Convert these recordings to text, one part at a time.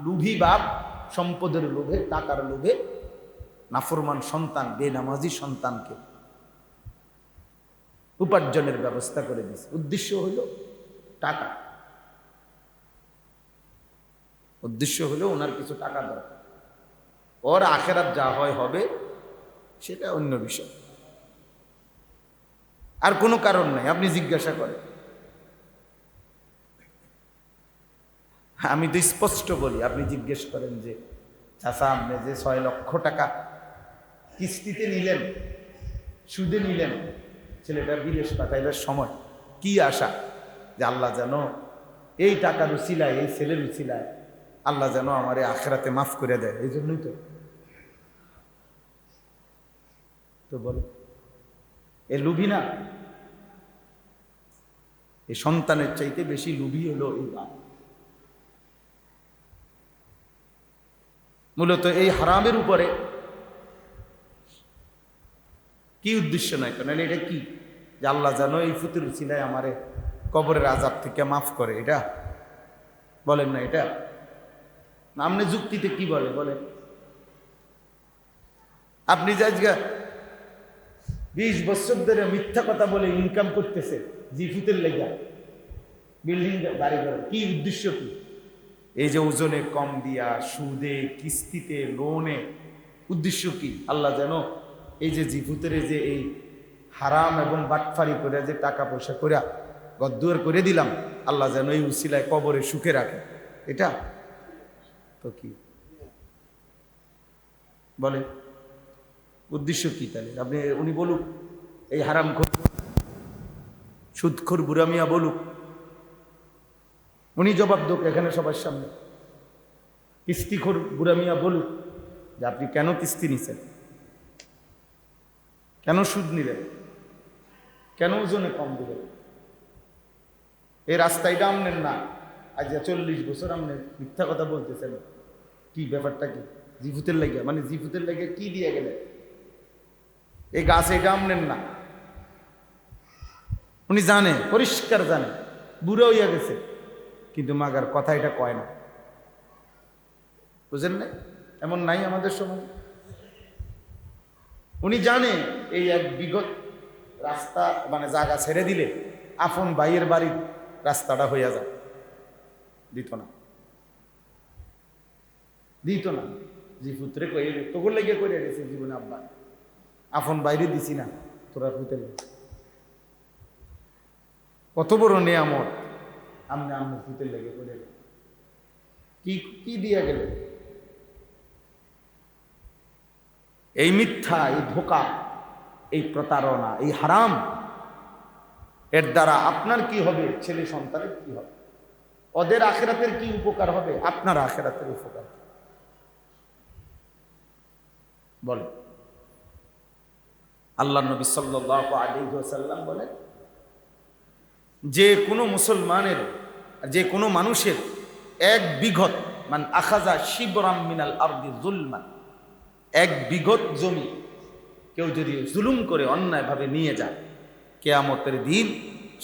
লুভি বাপ সম্পদের লোভে, টাকার লোভে নাফরমান সন্তান, বেনামাজি সন্তানকে উপার্জনের ব্যবস্থা করে দিয়েছে। উদ্দেশ্য হলো টাকা, উদ্দেশ্য হলো ওনার কিছু টাকা দরকার। ওর আখেরাত যা হয় হবে, সেটা অন্য বিষয়, আর কোনো কারণ নাই। আপনি জিজ্ঞাসা করেন, আমি তো স্পষ্ট বলি, আপনি জিজ্ঞেস করেন যে চাচা আপনি যে 6 লক্ষ টাকা কিস্তিতে নিলেন, সুদে নিলেন, ছেলেটা বিদেশ পাঠাইবার সময় কি আশা যে আল্লাহ যেন এই টাকার উছিলায়, এই ছেলের উছিলায় আল্লাহ যেন আমারে আখেরাতে মাফ করে দেয়, এই জন্যই তো বলে এ লুভি না? এই সন্তানের চাইতে বেশি লুভি হলো এই বাপ। মূলত এই হারামের উপরে কি উদ্দেশ্য নাই তো, নাহলে এটা কি যে আল্লাহ যেন এই ফুতুর উছিলায় আমারে কবরের আযাব থেকে মাফ করে, এটা বলেন না? এটা আপনি যুক্তিতে কি বলেন? আপনি যে আজকে 20 বছর ধরে মিথ্যা কথা বলে ইনকাম করতেছে জিফুতের লেগা, বিল্ডিং বাড়ি করে, কি উদ্দেশ্য কি? এই যে ওজনে কম দিয়া, সুদে, কিস্তিতে, লোনে, উদ্দেশ্য কি? আল্লাহ যেন এই যে জিফুতের যে এই হারাম এবং বাটফারি করে যে টাকা পয়সা করে গদ্দুয়ার করে দিলাম, আল্লাহ যেন এই উসিলায় কবরে সুখে রাখে, এটা তো কি বলে? উদ্দেশ্য কি তাহলে? আপনি উনি বলুক, এই হারামখোর সুদখোর বুড়া মিয়া বলুক, উনি জবাব দোক এখানে সবার সামনে। কিস্তিখোর বুড়া মিয়া বলুক যে আপনি কেন কিস্তি নিছেন, কেন সুদ নিলেন, কেন ওজনে কম দিলেন? এই রাস্তায়টা আমনেন না, আজ 40 বছর আমনে মিথ্যা কথা বলতেছেন, কি ব্যাপারটা কি? জিফুতের লাগিয়া, মানে জিফুতের লাগিয়া কি দিয়ে গেলেন? এই গাছ এটা আমনেন না। উনি জানে, পরিষ্কার জানে, বুড়ো হইয়া গেছে, কিন্তু মাগার কথা এটা কয় না, বুঝেন না? এমন নাই আমাদের সময়? উনি জানে এই এক বিগত রাস্তা, মানে জায়গা ছেড়ে দিলে আপন ভাইয়ের বাড়ির রাস্তাটা হইয়া যায়, দিত না জি পুত্রে কয়ে তোর লেগে করে গেছে জীবনে, আব্বা আপন বাইরে দিছি না, তোরা পুতের কত বড় নেয়ামত আমনে আমনে পুতের লেগে করে কি কি দিয়া গেলে? এই মিথ্যা, এই ধোঁকা, এই প্রতারণা, এই হারাম, এর দ্বারা আপনার কি হবে? ছেলে সন্তানের কি হবে? ওদের আখিরাতের কি উপকার হবে? আপনার আখিরাতের উপকার বলে। আল্লাহ নবী সাল্লাল্লাহু আলাইহি ওয়াসাল্লাম বলেন, যে কোনো মুসলমানের, যে কোনো মানুষের এক বিঘত, মান আখাযা শিবরাম মিনাল আরদি যুলমান, এক বিঘত জমি কেউ যদি জুলুম করে অন্যায়ভাবে নিয়ে যায়, কিয়ামতের দিন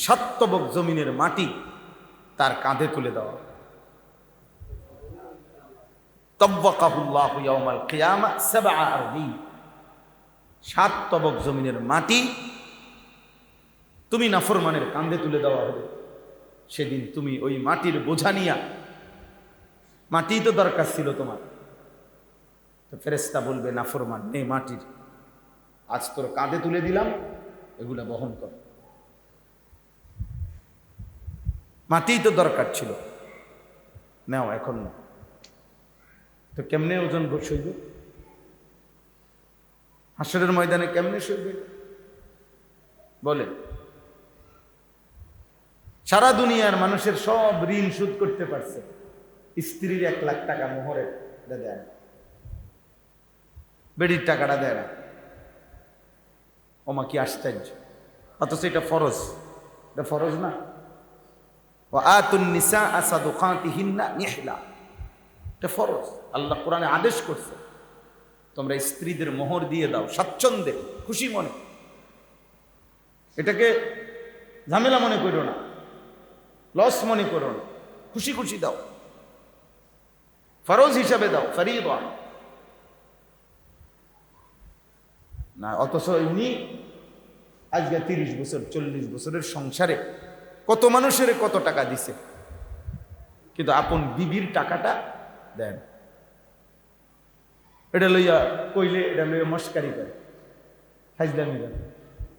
7 তবক জমিনের মাটি তার কাঁধে তুলে দেওয়া হবে। তাওয়াক্কাহুল্লাহু ইয়াওমাল কিয়ামা 7 আরদিন, 7 তবক জমিনের মাটি তুমি নাফরমানের কাঁধে তুলে দেওয়া হবে। সেদিন তুমি ওই মাটির বোঝা নিয়া, মাটি তো দরকার ছিল তোমার, তো ফেরেশতা বলবে নাফরমান নে মাটির, আজ তোর কাঁধে তুলে দিলাম, এগুলা বহন কর। মাটি তো দরকার ছিল, নাও এখন না। তো কেমনে ওজন সইব? হাসরের ময়দানে কেমনে সইবে বলেন? সারা দুনিয়ার মানুষের সব ঋণ শোধ করতে পারছে, স্ত্রীর 1 লাখ টাকা মোহরে দেয় না, বেডির টাকাটা দেয় না। ওমা কি আশ্চর্য! অথচ এটা ফরজ, এটা ফরজ না? ওয়া আতুন নিসা সাদুকাতিহিন্না নিহলা, এটা ফরজ। আল্লাহ কোরআনে আদেশ করছে, তোমরা স্ত্রীদের মোহর দিয়ে দাও স্বাচ্ছন্দ্যে, খুশি মনে। এটাকে ঝামেলা মনে করো না, লস মনে করো না, খুশি খুশি দাও। ফরজ হিসাবে দাও, ফরিদা না। অথচ উনি আজকে 30 বছর 40 বছরের সংসারে কত মানুষের কত টাকা দিছে, কিন্তু আপন বিবির টাকাটা দেন। এটা লইয়া কইলে এটা লইয়া মস্কারি করে, ফাজলামি করে,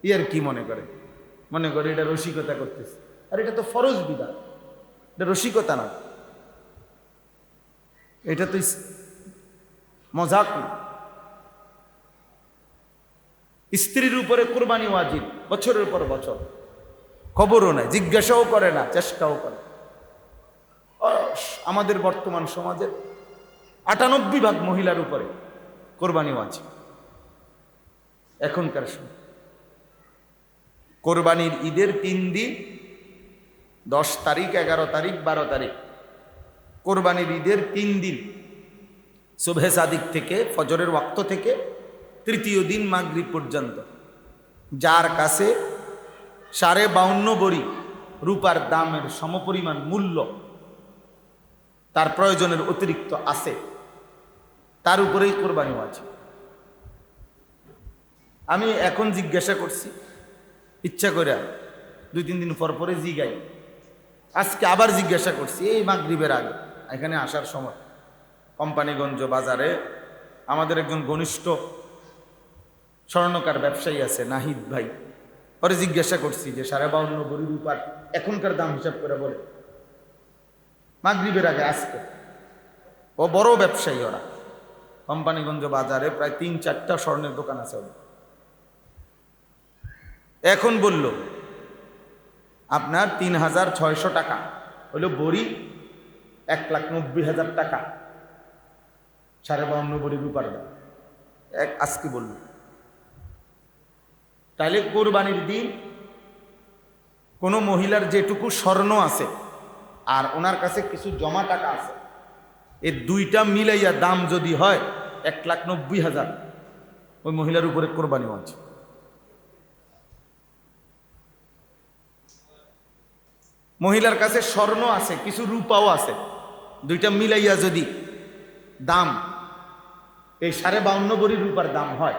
ইয়ার কি মনে করে, মনে করে এটা রসিকতা করতেছে। আর এটা তো ফরজ বিধান, এটা রসিকতা না, এটা তো মজাক না। স্ত্রীর উপরে কোরবানি ওয়াজিব বছরের পর বছর, খবরও নাই, জিজ্ঞাসাও করে না, চেষ্টাও করে। আমাদের বর্তমান সমাজের 98% মহিলার উপরে কোরবানি ওয়াজিব। এখনকার সময় কোরবানির ঈদের 3 দিন, 10 তারিখ, 11 তারিখ, 12 তারিখ, কোরবানির ঈদের 3 দিন, সুবহে সাদিক থেকে, ফজরের ওয়াক্ত থেকে তৃতীয় দিন মাগরিব পর্যন্ত যার কাছে 52.5 ভরি রূপার দামের সমপরিমাণ মূল্য তার প্রয়োজনের অতিরিক্ত আছে, তার উপরেই কোরবানি ওয়াজিব। আমি এখন জিজ্ঞাসা করছি ইচ্ছা করে, 2-3 দিন পর পরে জিগাই, আজকে আবার জিজ্ঞাসা করছি এই মাগরিবের আগে এখানে আসার সময়। কোম্পানিগঞ্জ বাজারে আমাদের একজন ঘনিষ্ঠ স্বর্ণকার ব্যবসায়ী আছে, নাহিদ ভাই, পরে জিজ্ঞাসা করছি যে 52.5 ভরি রূপার এখনকার দাম হিসাব করে বলে। মাগরিবের আগে আজকে, ও বড় ব্যবসায়ী, ওরা কোম্পানিগঞ্জ বাজারে প্রায় 3-4টা স্বর্ণের দোকান আছে ওদের। এখন বলল আপনার 3,600 টাকা হলো বড়ি, 1,90,000 টাকা 52.5 ভরি রূপার দাম। আজকে বলল, তাহলে কোরবানির দিন কোনো মহিলার যেটুকু স্বর্ণ আছে আর ওনার কাছে কিছু জমা টাকা আছে, এই দুইটা মিলাইয়া দাম যদি হয় 1,90,000, ওই মহিলার উপরে কোরবানি ওয়াজিব। মহিলার কাছে স্বর্ণ আছে, কিছু রূপাও আছে, দুইটা মিলাইয়া যদি দাম এই 52.5 ভরি রূপার দাম হয়,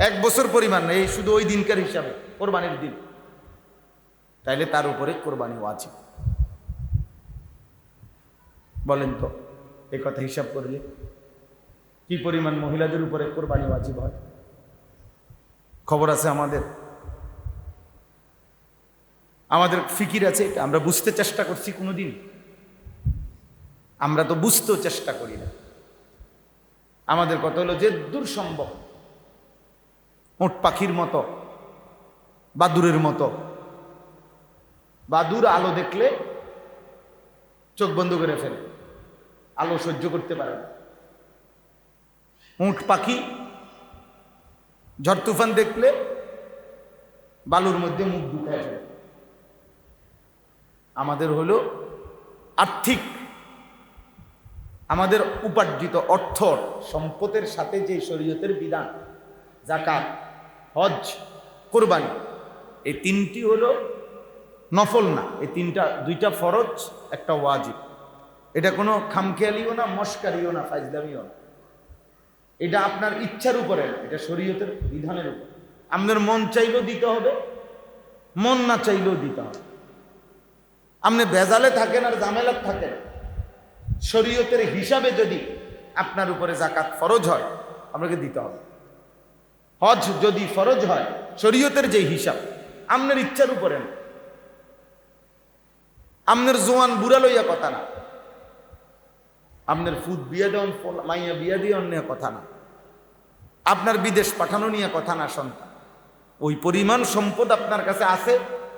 1 বছর পরিমাণ না, এই শুধু ওই দিনকার হিসাবে কোরবানির দিন, তাইলে তার উপরে কোরবানি ওয়াজিব। বলেন তো এই কথা হিসাব করলে কি পরিমাণ মহিলাদের উপরে কোরবানি ওয়াজিব হয়? খবর আছে আমাদের, আমাদের ফিকির আছে এটা, আমরা বুঝতে চেষ্টা করছি কোনোদিন? আমরা তো বুঝতেও চেষ্টা করি না। আমাদের কথা হলো যে দূর সম্ভব ওট পাখির মতো, বাদুরের মতো, বাদুর আলো দেখলে চোখ বন্ধ করে ফেলে, আলো সহ্য করতে পারে না। উট পাখি ঝড় তুফান দেখলে বালুর মধ্যে মুখ ঢুকায় ফেলে। আমাদের হলো আর্থিক, আমাদের উপার্জিত অর্থ সম্পদের সাথে যে শরীয়তের বিধান, যাকাত, হজ, কোরবানি, এই 3টি হলো নফল না, এই 2টা ফরজ, একটা ওয়াজিব। এটা কোনো খামখেয়ালিও না, মস্কারিও না, ফাজলামিও না। এটা আপনার ইচ্ছার উপরে না, এটা শরীয়তের বিধানের উপর। আপনার মন চাইলেও দিতে হবে, মন না চাইলেও দিতে হবে। আপনি ভেজালে থাকেন আর ঝামেলা থাকেন, শরীয়তের হিসাবে যদি আপনার উপরে যাকাত ফরজ হয় আপনাকে দিতে হবে। হজ যদি ফরজ হয় শরীয়তের যে হিসাব, আপনার ইচ্ছার উপরে না, আপনার জোয়ান বুড়া লইয়া কথা না, আপনার ফুট বিয়ে দেওয়ান মাইয়া বিয়া দিয়ে অন্য কথা না, আপনার বিদেশ পাঠানো নিয়ে কথা না। সন্তান ওই পরিমাণ সম্পদ আপনার কাছে আছে,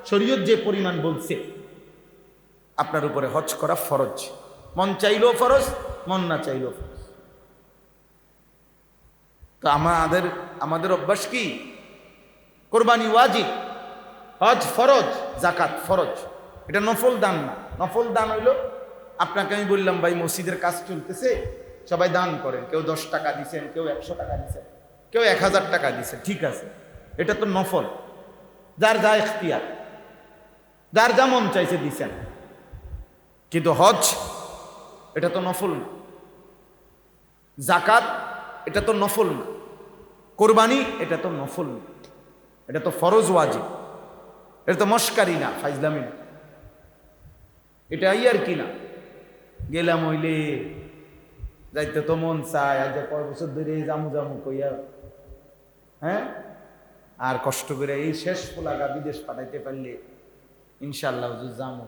শরীয়ত যে পরিমাণ বলছে আপনার উপরে হজ করা ফরজ। মন চাইলেও ফরজ, মন না চাইলেও ফরজ। তো আমাদের অভ্যাস কি? কোরবানি ওয়াজিব, হজ ফরজ, যাকাত ফরজ। এটা নফল দান না। নফল দান হইল, আপনাকে আমি বললাম ভাই মসজিদের কাজ চলতেছে, সবাই দান করেন, কেউ 10 টাকা দিচ্ছেন, কেউ 100 টাকা দিচ্ছেন, কেউ 1000 টাকা দিচ্ছেন, ঠিক আছে, এটা তো নফল, যার যা ইখতিয়ার, যার যা মন চাইছে দিচ্ছেন। কিন্তু হজ এটা তো নফল না। জাকাত এটা তো নফল না। কোরবানি এটা তো নফল না, এটা তো ফরজ ওয়াজিব। এটা তো মস্কারি না, ফাইজলামি না, এটা আর কি না। গেলাম হইলে যাইতে তো মন চায়, আজ কয় বছর ধরে জামু জামু কইয়া, হ্যাঁ, আর কষ্ট করে এই শেষ পোলাগা বিদেশ পাঠাইতে পারলে ইনশাআল্লাহ হুজুর জামু,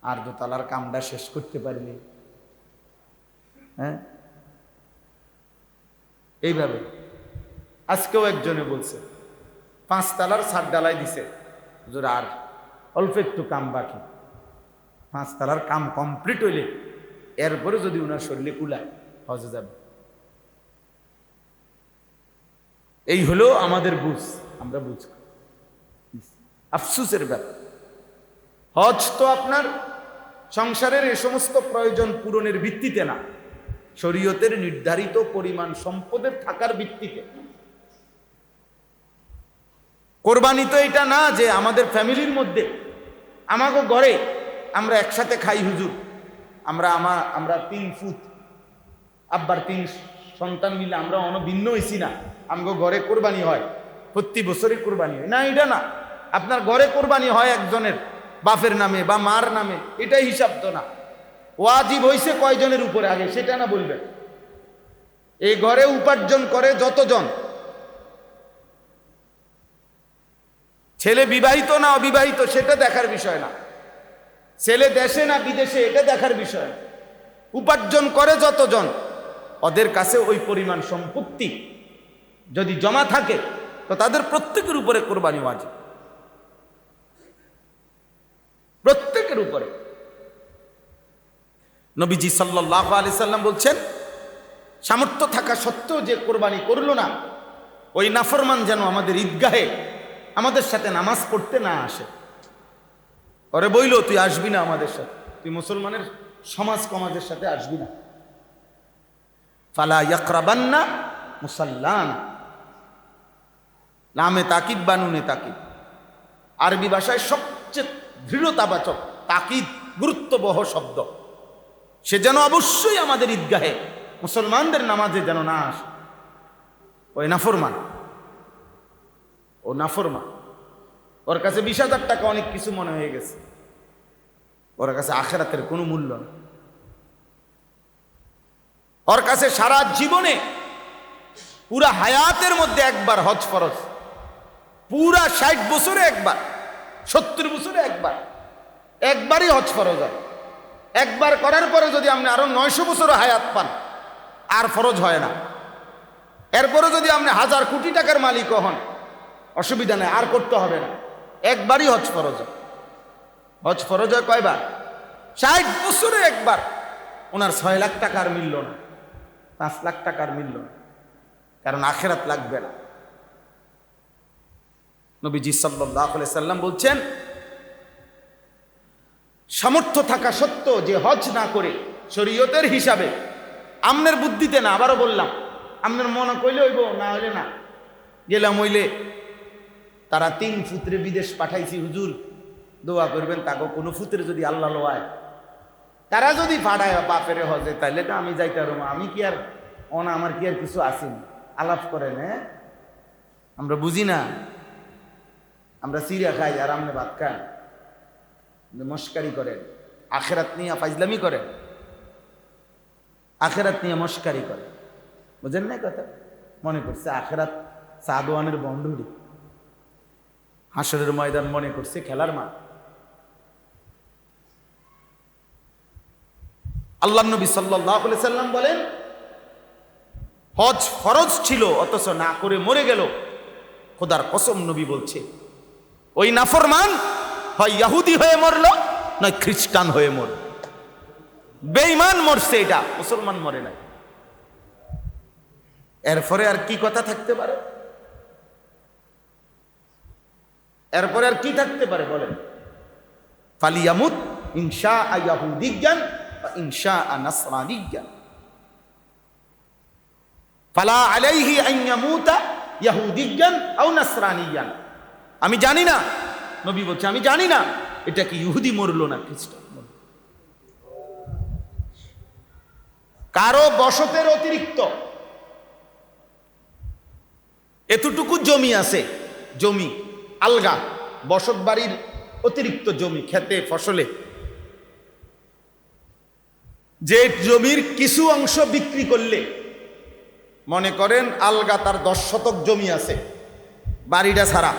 আর দোতলার কামটা শেষ করতে পারলে, হ্যাঁ, এইভাবে। আজকেও একজনে বলছে 5 তলার ছাদ ডালাই দিছে হুজুর, আর অল্প একটু কাম বাকি, 5 তলার কাম কমপ্লিট হইলে এরপরে যদি উনার শরীরে কুলায় হজে যাবে। এই হলো আমাদের বুঝ, আমরা বুঝ। আফসুসের ব্যাপার, হজ তো আপনার সংসারের এ সমস্ত প্রয়োজন পূরণের ভিত্তিতে না, শরীয়তের নির্ধারিত পরিমাণ সম্পদের থাকার ভিত্তিতে। কোরবানি তো এটা না যে আমাদের ফ্যামিলির মধ্যে, আমাকে ঘরে আমরা একসাথে খাই হুজুর, আমরা 3 ফুট আব্বার 3 সন্তান মিলে আমরা অনভিন্ন হইছি না, আমগো ঘরে কোরবানি হয়, প্রতি বছরই কোরবানি হয় না, এটা না। আপনার ঘরে কোরবানি হয় একজনের বাপের নামে বা মার নামে, এটাই হিসাব তো না। ওয়াজিব হইছে কয়জনের উপরে আগে সেটা না বলবেন। এই ঘরে উপার্জন করে যতজন, ছেলে বিবাহিত না অবিবাহিত সেটা দেখার বিষয় না, ছেলে দেশে না বিদেশে এটা দেখার বিষয় না। উপার্জন করে যতজন, ওদের কাছে ওই পরিমাণ সম্পত্তি যদি জমা থাকে তো তাদের প্রত্যেকের উপরে কোরবানি ওয়াজিব, প্রত্যেকের উপরে। নবীজি সাল্লাল্লাহু আলাইহি সাল্লাম বলছেন, সামর্থ্য থাকা সত্ত্বেও যে কোরবানি করলো না, ওই নাফরমান যেন আমাদের ঈদগাহে আমাদের সাথে নামাজ পড়তে না আসে। ওরে বইল, তুই আসবি না আমাদের সাথে, তুই মুসলমানের সমাজ সমাজের সাথে আসবি না। ফালা ইয়াকরাবান্না মুসাল্লানা, নামে তাকিদ বা নুনে তাকিদ, আরবি ভাষায় সবচেয়ে দৃঢ়তাবাচক তাকিদ, গুরুত্ববহ শব্দ। সে যেন অবশ্যই আমাদের ঈদগাহে মুসলমানদের নামাজে যেন না আসে। ওই নাফরমান, ও নাফরমান, ওর কাছে 20,000 টাকা অনেক কিছু মনে হয়ে গেছে, ওর কাছে আখিরাতের কোনো মূল্য নেই। ওর কাছে সারা জীবনে পুরা হায়াতের মধ্যে একবার হজ ফরজ, পুরা 60 বছরে একবার, 70 বছরে একবারই হজ ফরজ হয়। একবার করার পরে যদি আপনি আরো 900 বছর হায়াত পান, আর ফরজ হয় না। এরপরে যদি আপনি 1000 কোটি টাকার মালিক হন, অসুবিধা নেই, আর করতে হবে না, একবারই হজ ফরজ হয়। হজ ফরজ হয় কয়বার? 60 বছরে একবার। ওনার 6 লাখ টাকার মিলল না, 5 লাখ টাকার মিলল না, কারণ আখিরাত লাগবে না। নবীজি সাল্লাল্লাহু আলাইহি সাল্লাম বলছেন, সামর্থ্য থাকা সত্ত্বেও যে হজ না করে শরীয়তের হিসাবে, আমনের বুদ্ধিতে না, আবারও বললাম, আমনের মনে কইলে হইব, না হইলে না। গেলাম হইলে তারা 3 ফুতরে বিদেশ পাঠাইছি হুজুর, দোয়া করবেন তাকে কোনো ফুতরে যদি আল্লাহ লোয়ায়, তারা যদি পাঠায় বাপেরে হজে, তাইলে তো আমি যাইতে পারবো, আমি কি আর আমার কি আর কিছু আসেনি। আলাপ করেন, হ্যাঁ, আমরা বুঝি না, আমরা সিরিয়া খাই আর আমনে ভাত খান, মস্কারি করেন, আখেরাত নিয়ে ফাইজলামি করেন, আখেরাত নিয়ে মস্কারি করেন। বুঝেন না কথা? মনে করছে আখেরাত সাদওয়ানের বন্ধুরি, হাসরের ময়দান মনে করছে খেলার মাঠ। আল্লাহ নবী সাল্লাল্লাহু আলাইহি সাল্লাম বলেন, হজ ফরজ ছিল অথচ না করে মরে গেল, খোদার কসম নবী বলছে, ওই নাফরমান হয় ইহুদি হয়ে মরল, নয় খ্রিস্টান হয়ে মরল, বেঈমান মরছে, এটা মুসলমান মরে নাই। এরপরে আর কি কথা থাকতে পারে? এরপরে আর কি থাকতে পারে বলেন? ফালিয়ামুত ইনশাআ ইয়াহুদিয়ান ওয়া ইনশাআ নাসরানিয়ান, ফালা আলাইহি আন ইয়ামুতা ইয়াহুদিয়ান আও নাসরানিয়ান। আমি জানি না, নবী বলছে আমি জানি না এটা কি ইহুদি মরলো না খ্রিস্টান মরল। কারো বসতের অতিরিক্ত এতটুকু জমি আছে, জমি আলগা, বসত বাড়ির অতিরিক্ত জমি, খেতে ফসলে, যে জমির কিছু অংশ বিক্রি করলে, মনে করেন আলগা তার 10 শতক জমি আছে, বাড়িটা ছাড়া,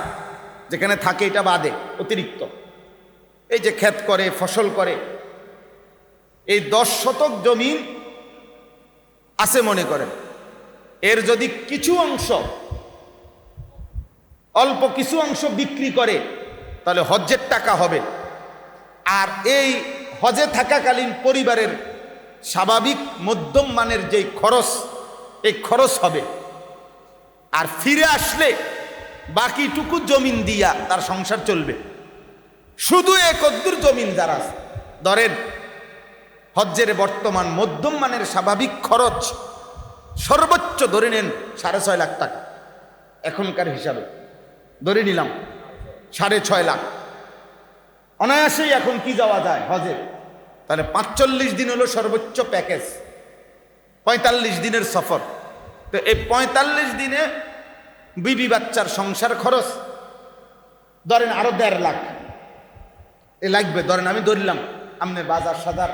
যেখানে থাকে এটা বাদে অতিরিক্ত, এই যে ক্ষেত করে ফসল করে, এই 10 শতক জমি আছে মনে করেন, এর যদি কিছু অংশ, অল্প কিছু অংশ বিক্রি করে তাহলে হজ্জের টাকা হবে। আর এই হজে থাকাকালীন পরিবারের স্বাভাবিক মধ্যম মানের যেই খরচ, এই খরচ হবে। আর ফিরে আসলে বাকিটুকু জমিন দিয়া তার সংসার চলবে। শুধু একদ্দুর জমিন যারা আছে, ধরেন হজ্জের বর্তমান মধ্যম মানের স্বাভাবিক খরচ সর্বোচ্চ ধরে নেন 6.5 লাখ টাকা, এখনকার হিসাবে ধরে নিলাম 6.5 লাখ, অনায়াসেই এখন কি যাওয়া যায় হজে। তাহলে 45 দিন হলো সর্বোচ্চ প্যাকেজ, 45 দিনের সফর। তো এই 45 দিনে বিবি বাচ্চার সংসার খরচ ধরেন আরো 1.5 লাখ এ লাগবে। ধরেন আমি ধরলাম আপনি বাজার সাজার,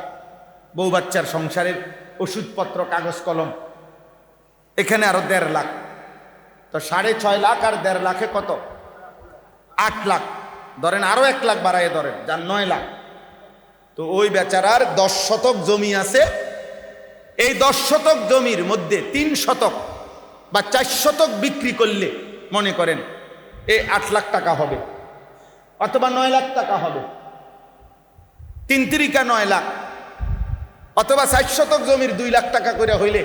বউ বাচ্চার সংসারের ওষুধপত্র, কাগজ কলম, এখানে আরো 1.5 লাখ। তো 6.5 লাখ আর 1.5 লাখে কত? 8 লাখ। ধরেন আরো 1 লাখ বাড়াইয়ে ধরেন, যার 9 লাখ। তো ওই বেচারার 10 শতক জমি আছে, এই 10 শতক জমির মধ্যে 3 শতক বা 4 শতক বিক্রি করলে মনে করেন এই 8 লাখ টাকা হবে, অথবা 9 লাখ টাকা হবে, 3 তিরিকা 9 লাখ, অথবা 4 শতক জমির 2 লাখ টাকা করে হইলে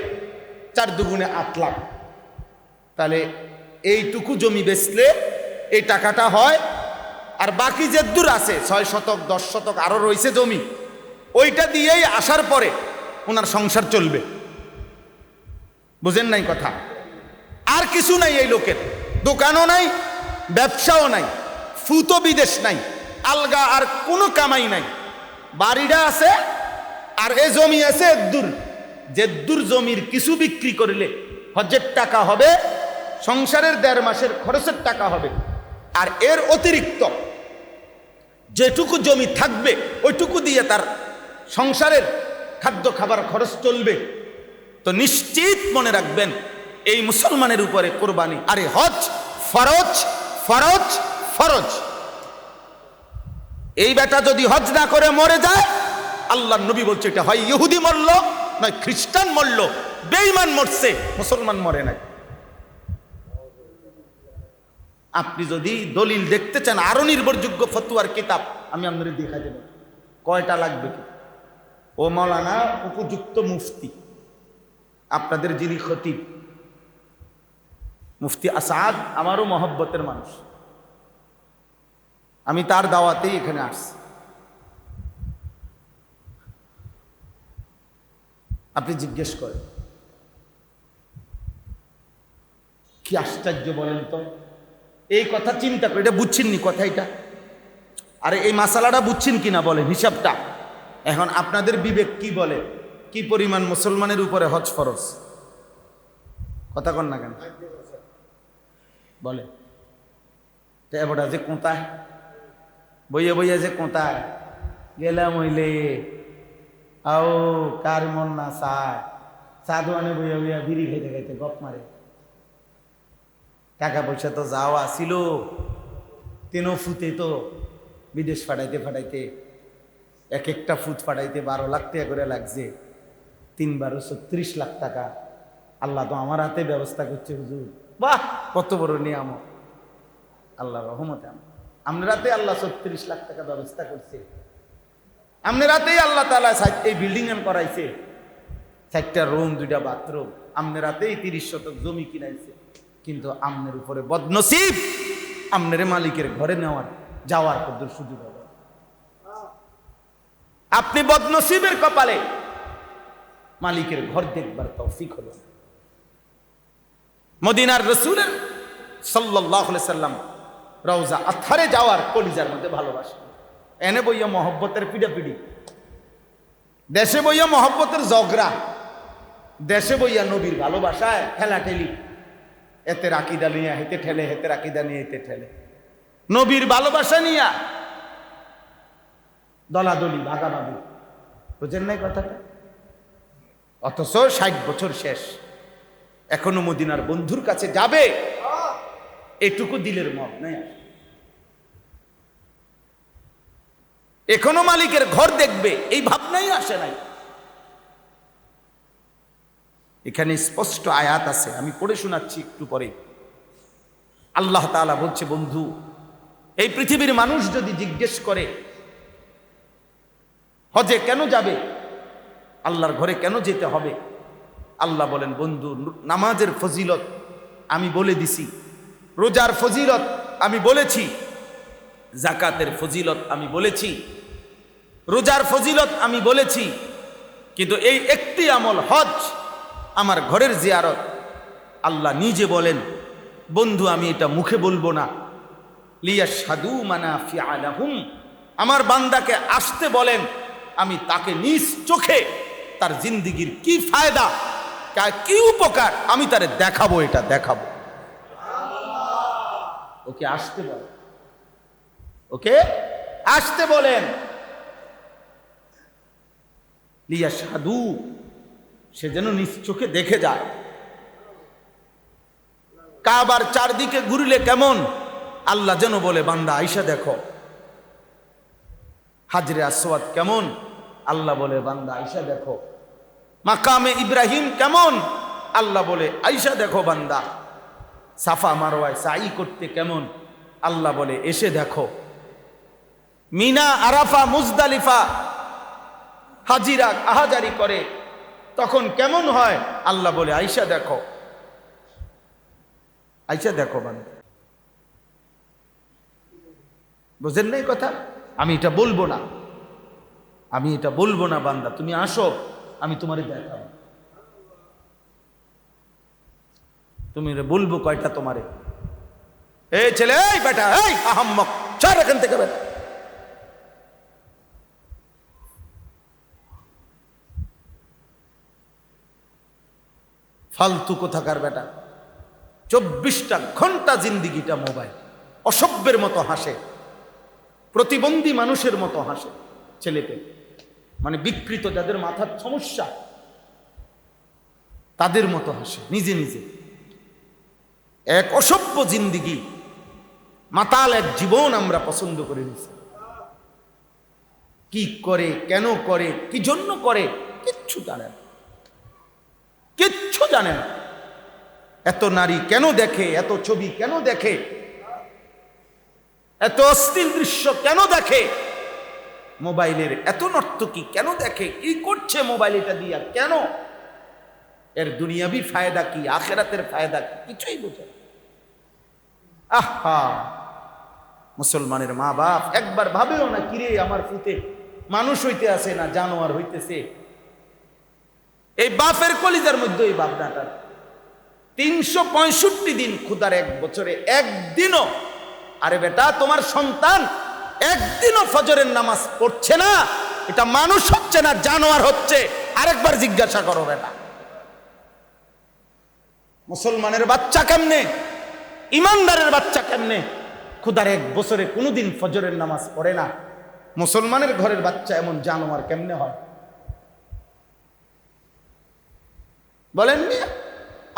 4 দুগুণে 8 লাখ। তাহলে এইটুকু জমি বেচলে এই টাকাটা হয়। আর বাকি যে দূর আছে 6 শতক 10 শতক আরো রয়েছে জমি, ওইটা দিয়েই আসার পরে ওনার সংসার চলবে। বুঝেন নাই কথা? আর কিছু নাই এই লোকের, দোকানও নাই, ব্যবসাও নাই, ফুতো বিদেশ নাই, আলগা আর কোনো কামাই নাই, বাড়িটা আছে আর এ জমি আছে এদ্দুর। যে দূর জমির কিছু বিক্রি করলে হজ্জের টাকা হবে, সংসারের 1.5 মাসের খরচের টাকা হবে। আর এর অতিরিক্ত যেটুকু জমি থাকবে ওইটুকু দিয়ে তার সংসারের খাদ্য খাবার খরচ চলবে। তো নিশ্চিত মনে রাখবেন এই মুসলমানের উপরে কোরবানি, আরে হজ ফরজ ফরজ ফরজ। এই বেটা যদি হজ না করে মরে যায়, আল্লাহর নবী বলছে এটা হয় ইহুদি মরল, নয় খ্রিস্টান মরল, বেঈমান মরছে, মুসলমান মরে নাই। আপনি যদি দলিল দেখতে চান, আরো নির্ভরযোগ্য ফতোয়ার কিতাব আমি আপনাদের দেখা দেব। কয়টা লাগবে কি? ও মাওলানা উপযুক্ত মুফতি, আপনাদের যিনি খতিব, মুফতি আসাদ আমারও মহব্বতের মানুষ, আমি তার দাওয়াতেই এখানে আসছি। আপনি জিজ্ঞেস করেন, কি আশ্চর্য বলেন তো। এই কথা চিন্তা করে, এটা বুঝছেননি কথা এটা? আরে এই মাসালাটা বুঝছেন কিনা বলেন, হিসাবটা। এখন আপনাদের বিবেক কি বলে, কি পরিমাণ মুসলমানের উপরে হজ ফরজ? কথা কন না কেন বলে? এবারটা যে কোথায় বইয়ে বইয়ে যে কোথায় গেলাম হইলে আও কার মন না চায়, সাধুয়ানে বইয়া বইয়া বিড়ি খাইতে খাইতে গপ মারে। টাকা পয়সা তো যাওয়া ছিল, 3 ফুটে তো বিদেশ ফাটাইতে ফাটাইতে এক একটা ফুট ফাটাইতে 12 লাখ টাকা করে লাগছে, 3 × 36 লাখ টাকা। আল্লাহ তো আমার হাতে ব্যবস্থা করছে হুজুর। বাহ, কত বড় নিয়ামত, আল্লাহ রহমতে। আপনার হাতে আল্লাহ 36 লাখ টাকা ব্যবস্থা করছে, আপনার হাতেই আল্লাহ তাআলা এই বিল্ডিং করাইছে, 4টা রুম 2টা বাথরুম, আপনার হাতেই 30 শতক জমি কিনাইছে। কিন্তু আমনের উপরে বদনসিব, আমনের মালিকের ঘরে নেওয়ার যাওয়ার কত সুযোগ হবে। আপনি বদনসিবের কপালে মালিকের ঘর দেখবার তৌফিক হলো। মদিনার রাসূলের সাল্লাল্লাহু আলাইহি সাল্লাম রওজা আতহারে যাওয়ার কলিজার মধ্যে ভালোবাসা। এনে বইয়া মহব্বতের পিড়াপিড়ি, দেশে বইয়া মহব্বতের ঝগড়া, দেশে বইয়া নবীর ভালোবাসায় ঠেলাঠেলি, এতে আকিদা নিয়ে হেতে ঠেলে, হেতে আকিদা নিয়ে হেতে ঠেলে, নবীর ভালোবাসা নিয়া দলাদলি ভাগাভাগি। বুঝেন নাই কথাটা? অথচ 60 বছর শেষ, এখনো মদিনার বন্ধুর কাছে যাবে এটুকু দিলের মত নাই। এখনো মালিকের ঘর দেখবে এই ভাবনাই আসে নাই। এখানে স্পষ্ট আয়াত আছে, আমি পড়ে শোনাচ্ছি একটু পরে। আল্লাহ তাআলা বলছে, বন্ধু এই পৃথিবীর মানুষ যদি জিজ্ঞেস করে হজে কেন যাবে, আল্লাহর ঘরে কেন যেতে হবে, আল্লাহ বলেন, বন্ধু নামাজের ফজিলত আমি বলে দিছি, রোজার ফজিলত আমি বলেছি, যাকাতের ফজিলত আমি বলেছি, রোজার ফজিলত আমি বলেছি, কিন্তু এই একটি আমল হজ, আমার ঘরের জিয়ারত, আল্লাহ নিজে বলেন, বন্ধু আমি এটা মুখে বলবো না, লিয়াশহাদু মানাফিআ লাহুম, আমার বান্দাকে আসতে বলেন, আমি তাকে নিজ চোখে তার জিন্দেগির কি ফায়দা, কি উপকার আমি তারে দেখাবো, এটা দেখাবো। ওকে আসতে বলেন, ওকে আসতে বলেন, লিয়াশহাদু, সে যেন নিজ চোখে দেখে যায়। কাবার চারদিকে ঘুরলে কেমন, আল্লাহ যেন বলে, বান্দা আইসা দেখো। হাজরে আসওয়াদ কেমন, আল্লাহ বলে, বান্দা আইসা দেখো। মাকামে ইব্রাহিম কেমন, আল্লাহ বলে, আইসা দেখো বান্দা। সাফা মারওয়ায় সাই করতে কেমন, আল্লাহ বলে, এসে দেখো। মিনা আরাফা মুজদালিফা হাজিরা আহাজারি করে তখন কেমন হয়, আল্লাহ বলে, আইসা দেখো, আইসা দেখো বান্দা। বুঝেন নাই কথা? আমি এটা বলবো না, আমি এটা বলবো না, বান্দা তুমি আসো, আমি তোমারে দেখাবো। তুমি বলবো কয়টা তোমারে, এই ছেলে, এই বেটা, এই আহাম্মক, চল এখান থেকে বেটা। ফালতু কোথাকার বেটা, 24টা ঘন্টা জিন্দিগিটা মোবাইল, অসভ্যের মতো হাসে, প্রতিবন্ধী মানুষের মতো হাসে, ছেলেপে মানে বিকৃত, যাদের মাথার সমস্যা তাদের মতো হাসে, নিজে নিজে। এক অসভ্য জিন্দিগি, মাতাল এক জীবন আমরা পছন্দ করে নিছি। কি করে, কেন করে, কি জন্য করে, কিচ্ছু জানে না, কিচ্ছু জানে না। এত নারী কেন দেখে, এত ছবি কেন দেখে, এত অশ্লীল দৃশ্য কেন দেখে, মোবাইলের এত নর্তকী কেন দেখে, কি করছে মোবাইল এটা দিয়া, কেন, এর দুনিয়াবি ফায়দা কি, আখেরাতের ফায়দা কি, কিছুই বোঝে না। আহা, মুসলমানের মা বাপ একবার ভাবেও না, কিরে আমার পুতে মানুষ হইতে আছে না জানোয়ার হইতেছে। এই বাপের কলিজার মধ্যে এই ভাবনাটা, 365 দিন ক্ষুধার, এক বছরে একদিনও, আরে বেটা তোমার সন্তান একদিনও ফজরের নামাজ পড়ছে না, এটা মানুষ হচ্ছে না জানোয়ার হচ্ছে, আরেকবার জিজ্ঞাসা করো বেটা। মুসলমানের বাচ্চা কেমনে, ইমানদারের বাচ্চা কেমনে ক্ষুধার এক বছরে কোনোদিন ফজরের নামাজ পড়ে না, মুসলমানের ঘরের বাচ্চা এমন জানোয়ার কেমনে হয় বলেন?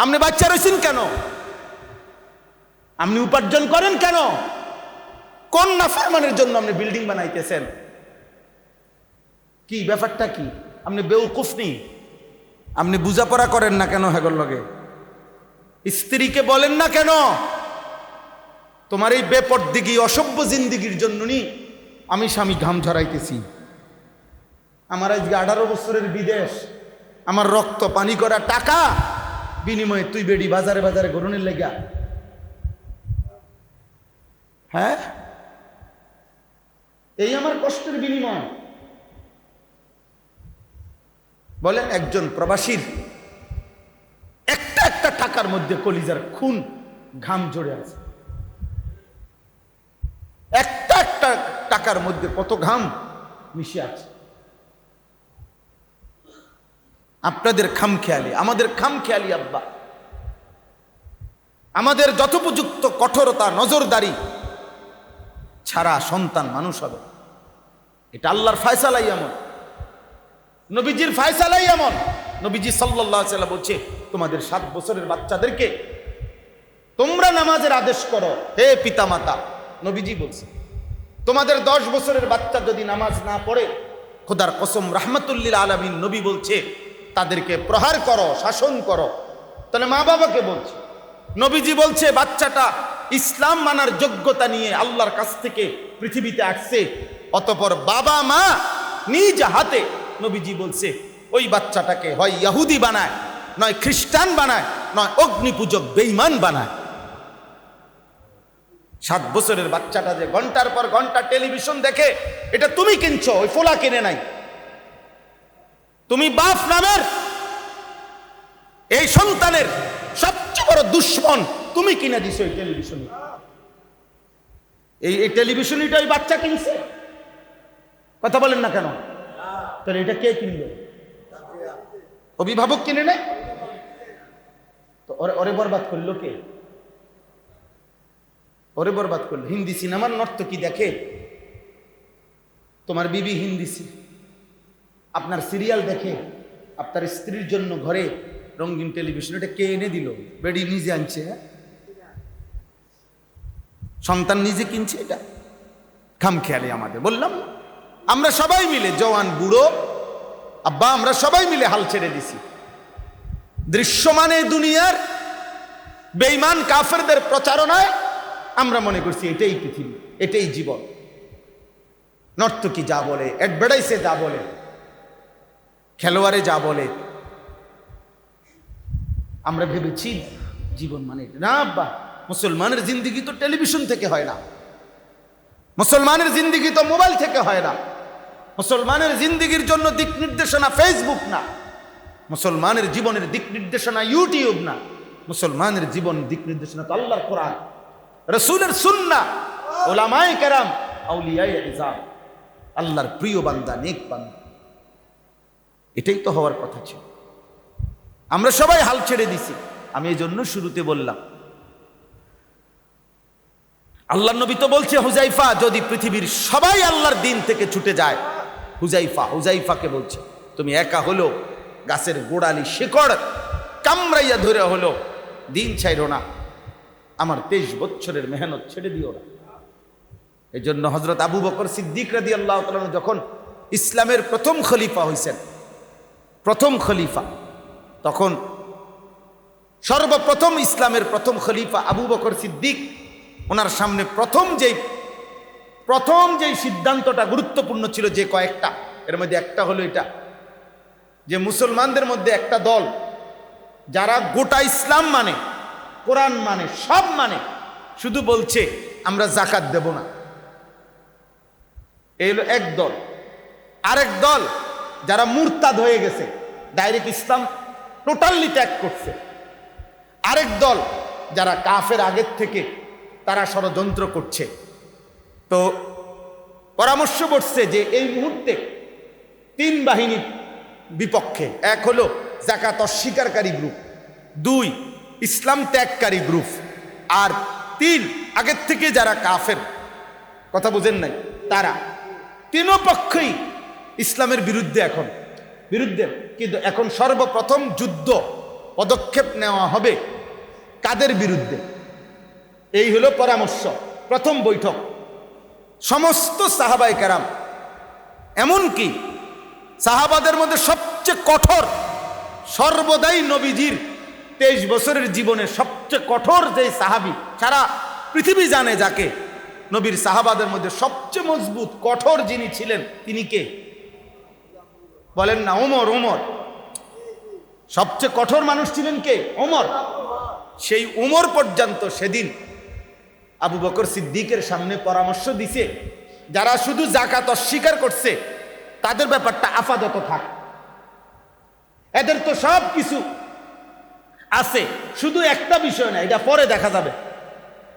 আপনি বাচ্চা রয়েছেন কেন, আপনি উপার্জন করেন কেন, কোন নাফরমানের জন্য আপনি বিল্ডিং বানাইতেছেন, কি ব্যাপারটা কি? আপনি বেউকুফ নি, আপনি বুঝাপড়া করেন না কেন? হেগর লগে স্ত্রীকে বলেন না কেন, তোমার এই বেপরদিগি অসভ্য জিন্দিগির জন্য নি আমি স্বামী ঘাম ঝরাইতেছি, আমার আজকে 18 বছরের বিদেশ, আমার রক্ত পানি করা টাকা বিনিময়ে তুই বেডি বাজারে বাজারে গরুনের লেগা, হ্যাঁ, এই আমার কষ্টের বিনিময়। বলেন, একজন প্রবাসীর একটা একটা টাকার মধ্যে কলিজার খুন ঘাম জড়ে আছে, একটা একটা টাকার মধ্যে কত ঘাম মিশে আছে। আপনাদের খামখেয়ালি, আমাদের খামখেয়ালি আব্বা, আমাদের যথোপযুক্ত কঠোরতা নজরদারি ছাড়া সন্তান মানুষ হবে। এটা আল্লাহর ফয়সালাই এমন, নবীজির ফয়সালাই এমন। নবীজি সাল্লাল্লাহু আলাইহি ওয়াসাল্লাম বলছে, তোমাদের 7 বছরের বাচ্চাদেরকে তোমরা নামাজের আদেশ করো হে পিতামাতা। নবীজি বলছে, তোমাদের 10 বছরের বাচ্চা যদি নামাজ না পড়ে, খোদার কসম রাহমাতুল লিল আলামিন নবী বলছে তাদেরকে প্রহার করো, শাসন করো। তাহলে মা বাবাকে বলছে, নবীজি বলছে বাচ্চাটা ইসলাম মানার যোগ্যতা নিয়ে আল্লাহর কাছ থেকে পৃথিবীতে আসছে, অতঃপর বাবা মা নিজ হাতে নবীজি বলছে ওই বাচ্চাটাকে হয় ইহুদি বানায়, নয় খ্রিস্টান বানায়, নয় অগ্নিপূজক বেঈমান বানায়। 7 বছরের বাচ্চাটা যে ঘন্টার পর ঘন্টা টেলিভিশন দেখে, এটা তুমি কিনছো, ওই ফোলা কিনে নাই। তুমি বাপ নামের এই সন্তানের সবচেয়ে বড় দুশ্মন তুমি কিনে দিছো এই টেলিভিশন। এই টেলিভিশনটা ওই বাচ্চা কিনছে, কথা বলেন না কেন? তাহলে এটা কে কিনবে? অভিভাবক কিনে নেয় তো। ওরে বরবাদ করলো কে? ওরে বরবাদ করলো। হিন্দি সিনেমার নর্তকী দেখে, তোমার বিবি হিন্দি আপনার সিরিয়াল দেখে, আপনার স্ত্রীর জন্য ঘরে রঙিন টেলিভিশন, এটা কে এনে দিল? বেডি নিজে আনছে, সন্তান নিজে কিনছে। এটা খামখেয়ালি আমাদের। বললাম আমরা সবাই মিলে, জওয়ান বুড়ো আব্বা, আমরা সবাই মিলে হাল ছেড়ে দিছি। দৃশ্যমানে দুনিয়ার বেঈমান কাফেরদের প্রচারণায় আমরা মনে করছি এটাই পৃথিবী, এটাই জীবন। নর্তকী যা বলে, অ্যাডভার্টাইজে যা বলে, খেলোয়াড়ে যা বলে, আমরা ভেবেছি জীবন মানে না। আব্বা, মুসলমানের জিন্দিগি তো টেলিভিশন থেকে হয় না, মুসলমানের জিন্দিগি তো মোবাইল থেকে হয় না, মুসলমানের জিন্দিগির জন্য দিক নির্দেশনা ফেসবুক না, মুসলমানের জীবনের দিক নির্দেশনা ইউটিউব না, মুসলমানের জীবন দিক নির্দেশনা তো আল্লাহর কোরআন, রাসূলের সুন্নাহ, উলামায়ে কেরাম, আউলিয়ায়ে ইজাম, আল্লাহর প্রিয় বান্দা, নেক বান্দা। এটাই তো হওয়ার কথা ছিল। আমরা সবাই হাল ছেড়ে দিছি। আমি এই জন্য শুরুতে বললাম, আল্লাহর নবী তো বলছে হুজাইফা, যদি পৃথিবীর সবাই আল্লাহর দিন থেকে ছুটে যায়, হুজাইফাকে বলছে তুমি একা হলো গাছের গোড়ালি শিকড় কামড়াইয়া ধরে হলো দিন ছাইরো না, আমার 23 বছরের মেহনত ছেড়ে দিও না। এই জন্য হযরত আবু বকর সিদ্দিক রাদিয়াল্লাহু তাআলা যখন ইসলামের প্রথম খলিফা হয়েছেন, প্রথম খলিফা, তখন সর্বপ্রথম ইসলামের প্রথম খলিফা আবু বকর সিদ্দিক, ওনার সামনে প্রথম যেই সিদ্ধান্তটা গুরুত্বপূর্ণ ছিল, যে কয়েকটা, এর মধ্যে একটা হলো এটা যে মুসলমানদের মধ্যে একটা দল যারা গোটা ইসলাম মানে, কোরআন মানে, সব মানে, শুধু বলছে আমরা যাকাত দেব না। এই হলো এক দল। আরেক দল যারা মুরতাদ হয়ে গেছে, ডাইরেক্ট ইসলাম টোটালি ত্যাগ করছে। আরেক দল যারা কাফের আগের থেকে তারা ষড়যন্ত্র করছে। তো পরামর্শ করছে যে এই মুহূর্তে 3 বাহিনীর বিপক্ষে, এক হলো যাকাত অস্বীকারী গ্রুপ, 2 ইসলাম ত্যাগকারী গ্রুপ, আর 3 আগের থেকে যারা কাফের, কথা বুঝেন নাই, তারা। 3 পক্ষই ইসলামের বিরুদ্ধে, এখন বিরুদ্ধে। কিন্তু এখন সর্বপ্রথম যুদ্ধ পদক্ষেপ নেওয়া হবে কাদের বিরুদ্ধে? এই হলো পরামর্শ। প্রথম বৈঠক সমস্ত সাহাবায়ে কেরাম, এমনকি সাহাবাদের মধ্যে সবচেয়ে কঠোর, সর্বদাই নবীজির 23 বছরের জীবনে সবচেয়ে কঠোর যে সাহাবী সারা পৃথিবী জানে, যাকে নবীর সাহাবাদের মধ্যে সবচেয়ে মজবুত কঠোর যিনি ছিলেন, তিনি কে বলেন না? ওমর। সবচেয়ে কঠোর মানুষ ছিলেন কে? ওমর। সেই ওমর পর্যন্ত সেদিন আবু বকর সিদ্দিকের সামনে পরামর্শ দিছে, যারা শুধু যাকাত অস্বীকার করছে তাদের ব্যাপারটা আপাতত থাক, এদের তো সব কিছু আছে, শুধু একটা বিষয় না, এটা পরে দেখা যাবে।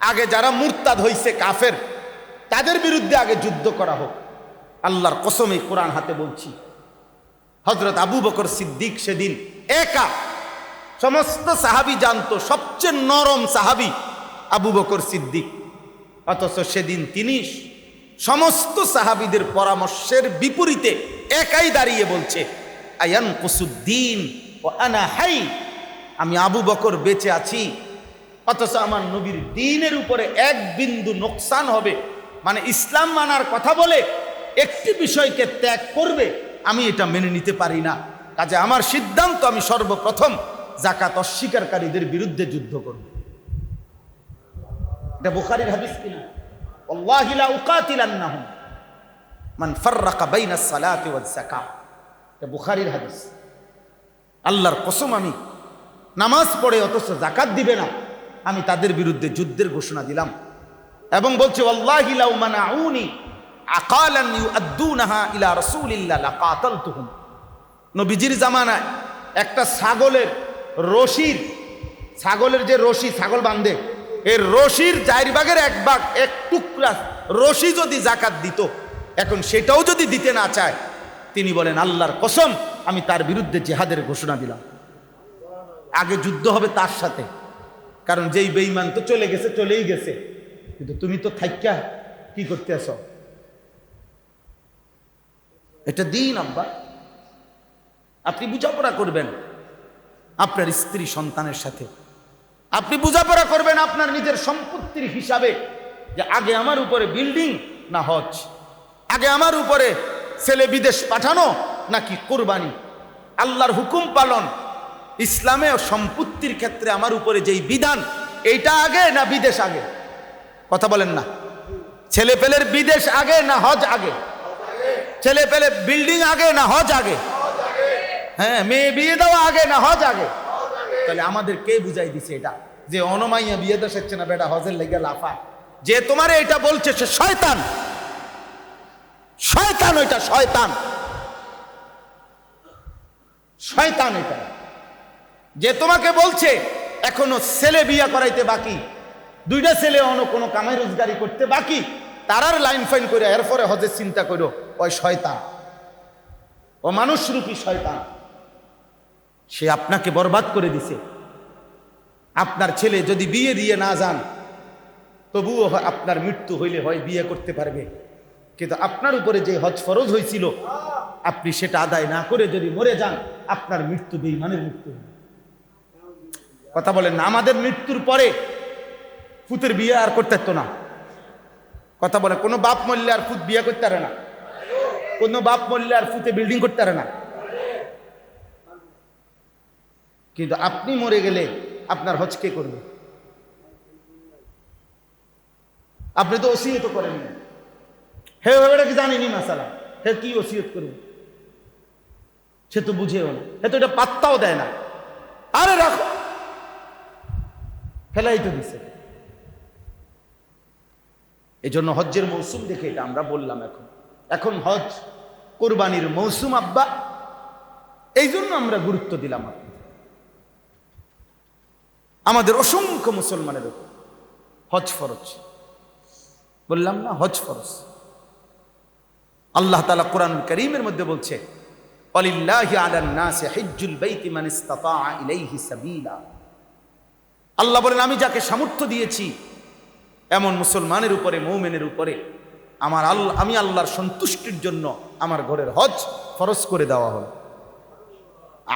আগে যারা মুরতাদ হইছে কাফের, তাদের বিরুদ্ধে আগে যুদ্ধ করা হোক। আল্লাহর কসম, এই কোরআন হাতে বলছি, হযরত আবু বকর সিদ্দিক সেদিন একা, সমস্ত সাহাবী জানতো সবচেয়ে নরম সাহাবী আবু বকর সিদ্দিক, অথচ সেদিন তিনি সমস্ত সাহাবীদের পরামর্শের বিপরীতে একাই দাঁড়িয়ে বলছে, আয়ান কুসুদ্দিন ও আনা হাই, আমি আবু বকর বেঁচে আছি, অথচ আমার নবীর দ্বীনের উপরে এক বিন্দু নোকসান হবে, মানে ইসলাম মানার কথা বলে একটি বিষয়কে ত্যাগ করবে, আমি এটা মেনে নিতে পারি না। কাজে আমার সিদ্ধান্ত, আমি সর্বপ্রথম যাকাত অস্বীকারীদের বিরুদ্ধে যুদ্ধ করব। এটা বুখারীর হাদিস কিনা? আল্লাহি লা উকাতিলান্নাহুম মান ফাররাকা বাইনাস সালাতি ওয়াজ যাকাত, এটা বুখারীর হাদিস। আল্লাহর কসম, আমি নামাজ পড়ে অথচ যাকাত দিবে না, আমি তাদের বিরুদ্ধে যুদ্ধের ঘোষণা দিলাম। এবং বলছে ওয়াল্লাহি লাউ মানাউনি আকালান ইউআদ্দুনাহা ইলা রাসূলিল্লাহ লাকাতালতুহুম। নবীজির জামানায় একটা ছাগলের রশির, ছাগলের যে রশি ছাগল বাঁধে, এর রশির 4 ভাগের 1 ভাগ, এক টুকরা রশি যদি যাকাত দিত, এখন সেটাও যদি দিতে না চায়, তিনি বলেন আল্লাহর কসম, আমি তার বিরুদ্ধে জিহাদের ঘোষণা দিলাম। আগে যুদ্ধ হবে তার সাথে, কারণ যেই বেঈমান তো চলে গেছে, চলেই গেছে, কিন্তু তুমি তো থাইক্কা কি করতে আসো? এটা দিন আব্বা, আপনি বোঝাপড়া করবেন আপনার স্ত্রী সন্তানের সাথে, আপনি বোঝাপড়া করবেন আপনার নিজের সম্পত্তির হিসাবে, যে আগে আমার উপরে বিল্ডিং না হজ, আগে আমার উপরে ছেলে বিদেশ পাঠানো নাকি কোরবানি, আল্লাহর হুকুম পালন, ইসলামে সম্পত্তির ক্ষেত্রে আমার উপরে যেই বিধান, এইটা আগে না বিদেশ আগে? কথা বলেন না। ছেলে পেলের বিদেশ আগে না হজ আগে? ছেলে পেলে বিল্ডিং আগে না হজ আগে? হ্যাঁ, মেয়ে বিয়ে দেওয়া আগে না হজ আগে? তাহলে আমাদের কে বুঝাই দিছে এটা, যে অনমাইয়া বিয়ে দেওয়া হচ্ছে না, বেটা হজের লেগে লাফা? যে তোমারে এটা বলছে সে শয়তান, শয়তান, ওইটা শয়তান, শয়তান এটা। যে তোমাকে বলছে এখনো ছেলে বিয়া করাইতে বাকি, 2টা ছেলে অন্য কোনো কামাই রোজগারি করতে বাকি, তারার লাইন ফাইন করে এরপরে হজের চিন্তা করো, ওই শয়তান, ও মানুষরূপী শয়তান। সে আপনাকে বরবাদ করে দিছে। আপনার ছেলে যদি বিয়ে দিয়ে না যান, তবুও আপনার মৃত্যু হইলে হয় বিয়ে করতে পারবে, কিন্তু আপনার উপরে যে হজ ফরজ হয়েছিল, আপনি সেটা আদায় না করে যদি মরে যান, আপনার মৃত্যু বেঈমানের মৃত্যু। কথা বলেন না। আমাদের মৃত্যুর পরে ফুতের বিয়ে আর করতে পারতো না। কথা বলে, কোনো বাপ মরলে আর ফুত বিয়ে করতে পারে না, কোনো বাপ মরলে আর ফুতে বিল্ডিং করতে পারে না। কিন্তু আপনি মরে গেলে আপনার হজ কে করবে? আপনি তো ওসিয়ত করেন না। হে ওটা কি জানেনি মাসালা, হে কি ওসিয়ত করবে? সে তো বুঝেও না, হে তো এটা পাত্তাও দেয় না। আরে রাখো, ফেলাই তো দিছে। এই জন্য হজ্জের মৌসুম দেখে এটা আমরা বললাম, এখন হজ কোরবানির মৌসুম আব্বা, এই জন্য আমরা গুরুত্ব দিলাম। আমাদের অসংখ্য মুসলমানের উপর হজ ফরজ, বললাম না, হজ ফরজ। আল্লাহ তাআলা কোরআনুল কারীমের মধ্যে বলছে, ওয়ালিল্লাহি আলান নাসি হিজ্জুল বাইতি মান ইসতাতা ইলাইহি সাবিলা। আল্লাহ বলেন, আমি যাকে সামর্থ্য দিয়েছি এমন মুসলমানের উপরে, মুমিনের উপরে আমি আল্লাহর সন্তুষ্টির জন্য আমার ঘরের হজ ফরজ করে দেওয়া হল।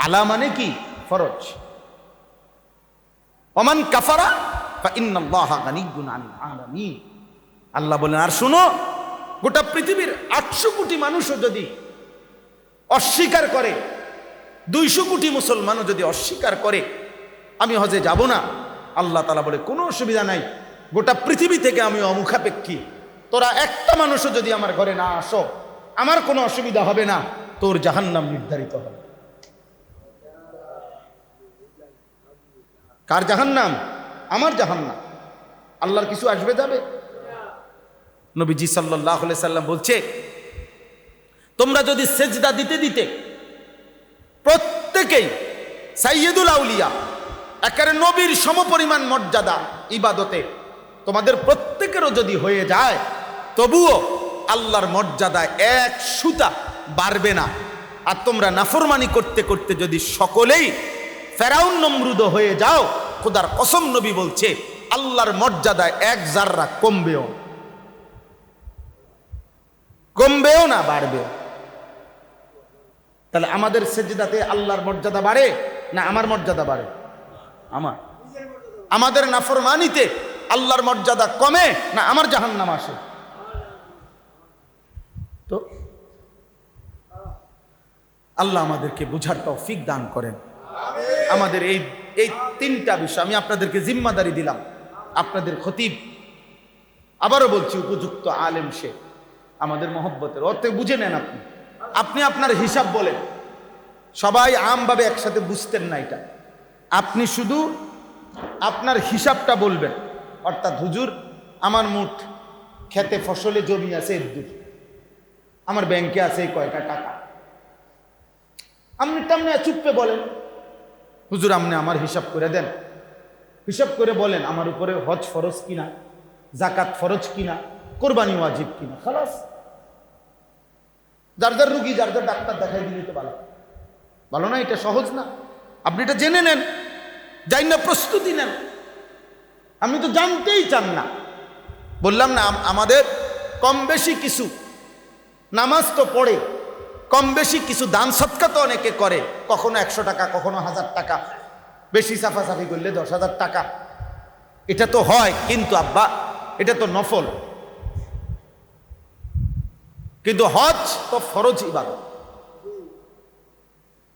আলা মানে কি? ফরজ। ওমান কাফারা ফা ইন্নাল্লাহা গানিয়্যুন আনিল আলামিন। আল্লাহ বলেন, আর শুনো, গোটা পৃথিবীর 800 কোটি মানুষও যদি অস্বীকার করে, 200 কোটি মুসলমানও যদি অস্বীকার করে আমি হজে যাব না, আল্লাহ তাআলা বলে কোনো অসুবিধা নাই, গোটা পৃথিবী থেকে আমি অমুখাপেক্ষী, তোরা একটা মানুষও যদি আমার ঘরে না আসো আমার কোনো অসুবিধা হবে না, তোর জাহান্নাম নির্ধারিত হবে। কার জাহান্নাম? আমার জাহান্নাম। আল্লাহর কিছু আসবে যাবে? নবীজি সাল্লাল্লাহু আলাইহি সাল্লাম বলছে, তোমরা যদি সেজদা দিতে দিতে প্রত্যেকেই সাইয়্যিদুল আউলিয়া, একেবারে নবীর সমপরিমাণ মর্যাদা ইবাদতে তোমাদের প্রত্যেকেরও যদি হয়ে যায়, তবুও আল্লাহর মর্যাদায় 1 সুতা বাড়বে না। আর তোমরা নাফরমানি করতে করতে যদি সকলেই ফেরাউন নমরুদ হয়ে যাও, খোদার কসম নবী বলছে আল্লাহর মর্যাদায় এক জাররা কমবেও না বাড়বেও। তাহলে আমাদের সেজদাতে আল্লাহর মর্যাদা বাড়ে না আমার মর্যাদা বাড়ে? আমাদের নাফরমানিতে আল্লাহর মর্যাদা কমে না আমার জাহান্নাম আসে? তো আল্লাহ আমাদেরকে বুঝার তৌফিক দান করেন। আমাদের এই তিনটা বিষয় আমি আপনাদেরকে জিম্মাদারি দিলাম। আপনাদের খতিব, আবারও বলছি, উপযুক্ত আলেম সে, আমাদের মহব্বতের অর্থ বুঝে নেন। আপনি আপনার হিসাব বলেন, সবাই আমভাবে একসাথে বুঝতেন না এটা। আপনি শুধু আপনার হিসাবটা বলবেন, অর্থাৎ হুজুর আমার মোট খেতে ফসলে জমি আছে এদুর, আমার ব্যাংকে আছে কয়টা টাকা। আপনি তেমনি চুপে বলেন, হুজুর আপনি আমার হিসাব করে দেন, হিসাব করে বলেন আমার উপরে হজ ফরজ কিনা, জাকাত ফরজ কিনা, কোরবানি ওয়াজিব কিনা, খালাস। যার যার রুগী যার যার ডাক্তার দেখাই দিলে তো ভালো না? এটা সহজ না? আপনি এটা জেনে নেন, যাই না প্রস্তুতি নেন। আপনি তো জানতেই চান না। বললাম না আমাদের কম বেশি কিছু নামাজ তো পড়ে, কম বেশি কিছু দান সৎকা তো অনেকে করে, কখনো 100 টাকা, কখনো 1000 টাকা, বেশি সাফাসাফি করলে 10,000 টাকা, এটা তো হয়। কিন্তু আব্বা এটা তো নফল, কিন্তু হজ তো ফরজ ইবাদত,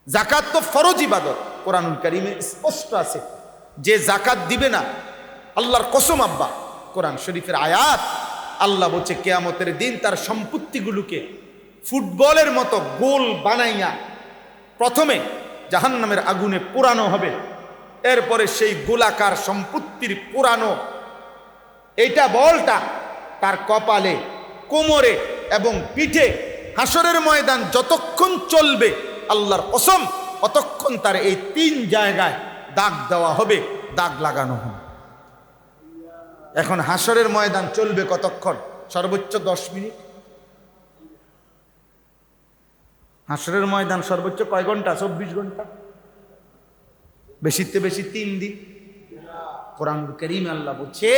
জাকাত তো ফরজ ইবাদত। কোরআনুল কারীমে স্পষ্ট আছে যে জাকাত দিবে না, আল্লাহর কসম আব্বা, কোরআন শরীফের আয়াত, আল্লাহ বলছে কিয়ামতের দিন তার সম্পত্তিগুলোকে ফুটবলের মতো গোল বানাইয়া প্রথমে জাহান্নামের আগুনে পোড়ানো হবে, এরপরে সেই গোলাকার সম্পত্তির পোড়ানো এইটা বলটা তার কপালে, কোমরে এবং পিঠে হাসরের ময়দান যতক্ষণ চলবে আল্লাহর কসম অতক্ষণ তার এই 3 জায়গায় দাগ দেওয়া হবে, দাগ লাগানো হবে। এখন হাসরের ময়দান চলবে কতক্ষণ? সর্বোচ্চ 10 মিনিট। হাসরের ময়দান সর্বোচ্চ কয় ঘন্টা? 24 ঘন্টা, বেশিতে বেশি 3 দিন। কোরআনুল কারীমে আল্লাহ বলছে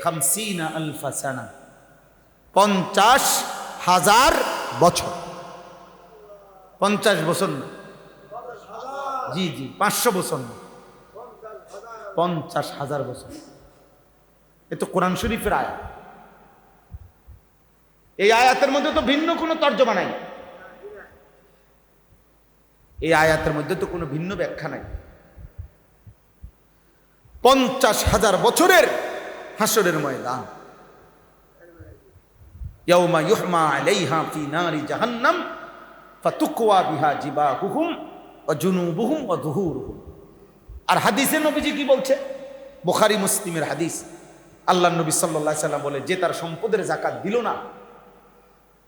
50 আলফা সানা, 50,000 বছর। 50 বছর না, জি 500 বছর না, 50,000 বছর। এ তো কোরআন শরীফের আয়াত। এই আয়াতের মধ্যে তো ভিন্ন কোনো তর্জমা নাই, এই আয়াতের মধ্যে তো কোনো ভিন্ন ব্যাখ্যা নাই। 50,000 বছরের হাসরের ময়দান, ইয়াউমা ইউহমা আলাইহা ফি নারি জাহান্নাম ফাতুকওয়া বিহা জিবাহুহুম ওয়া জুনুবুহুম ওয়া যুহুরুহুম। আর হাদিসে নবীজি কি বলছে? বুখারী মুসলিমের হাদিস, আল্লাহর নবী সাল্লাল্লাহু আলাইহি সাল্লাম বলে, যে তার সম্পদের যাকাত দিল না,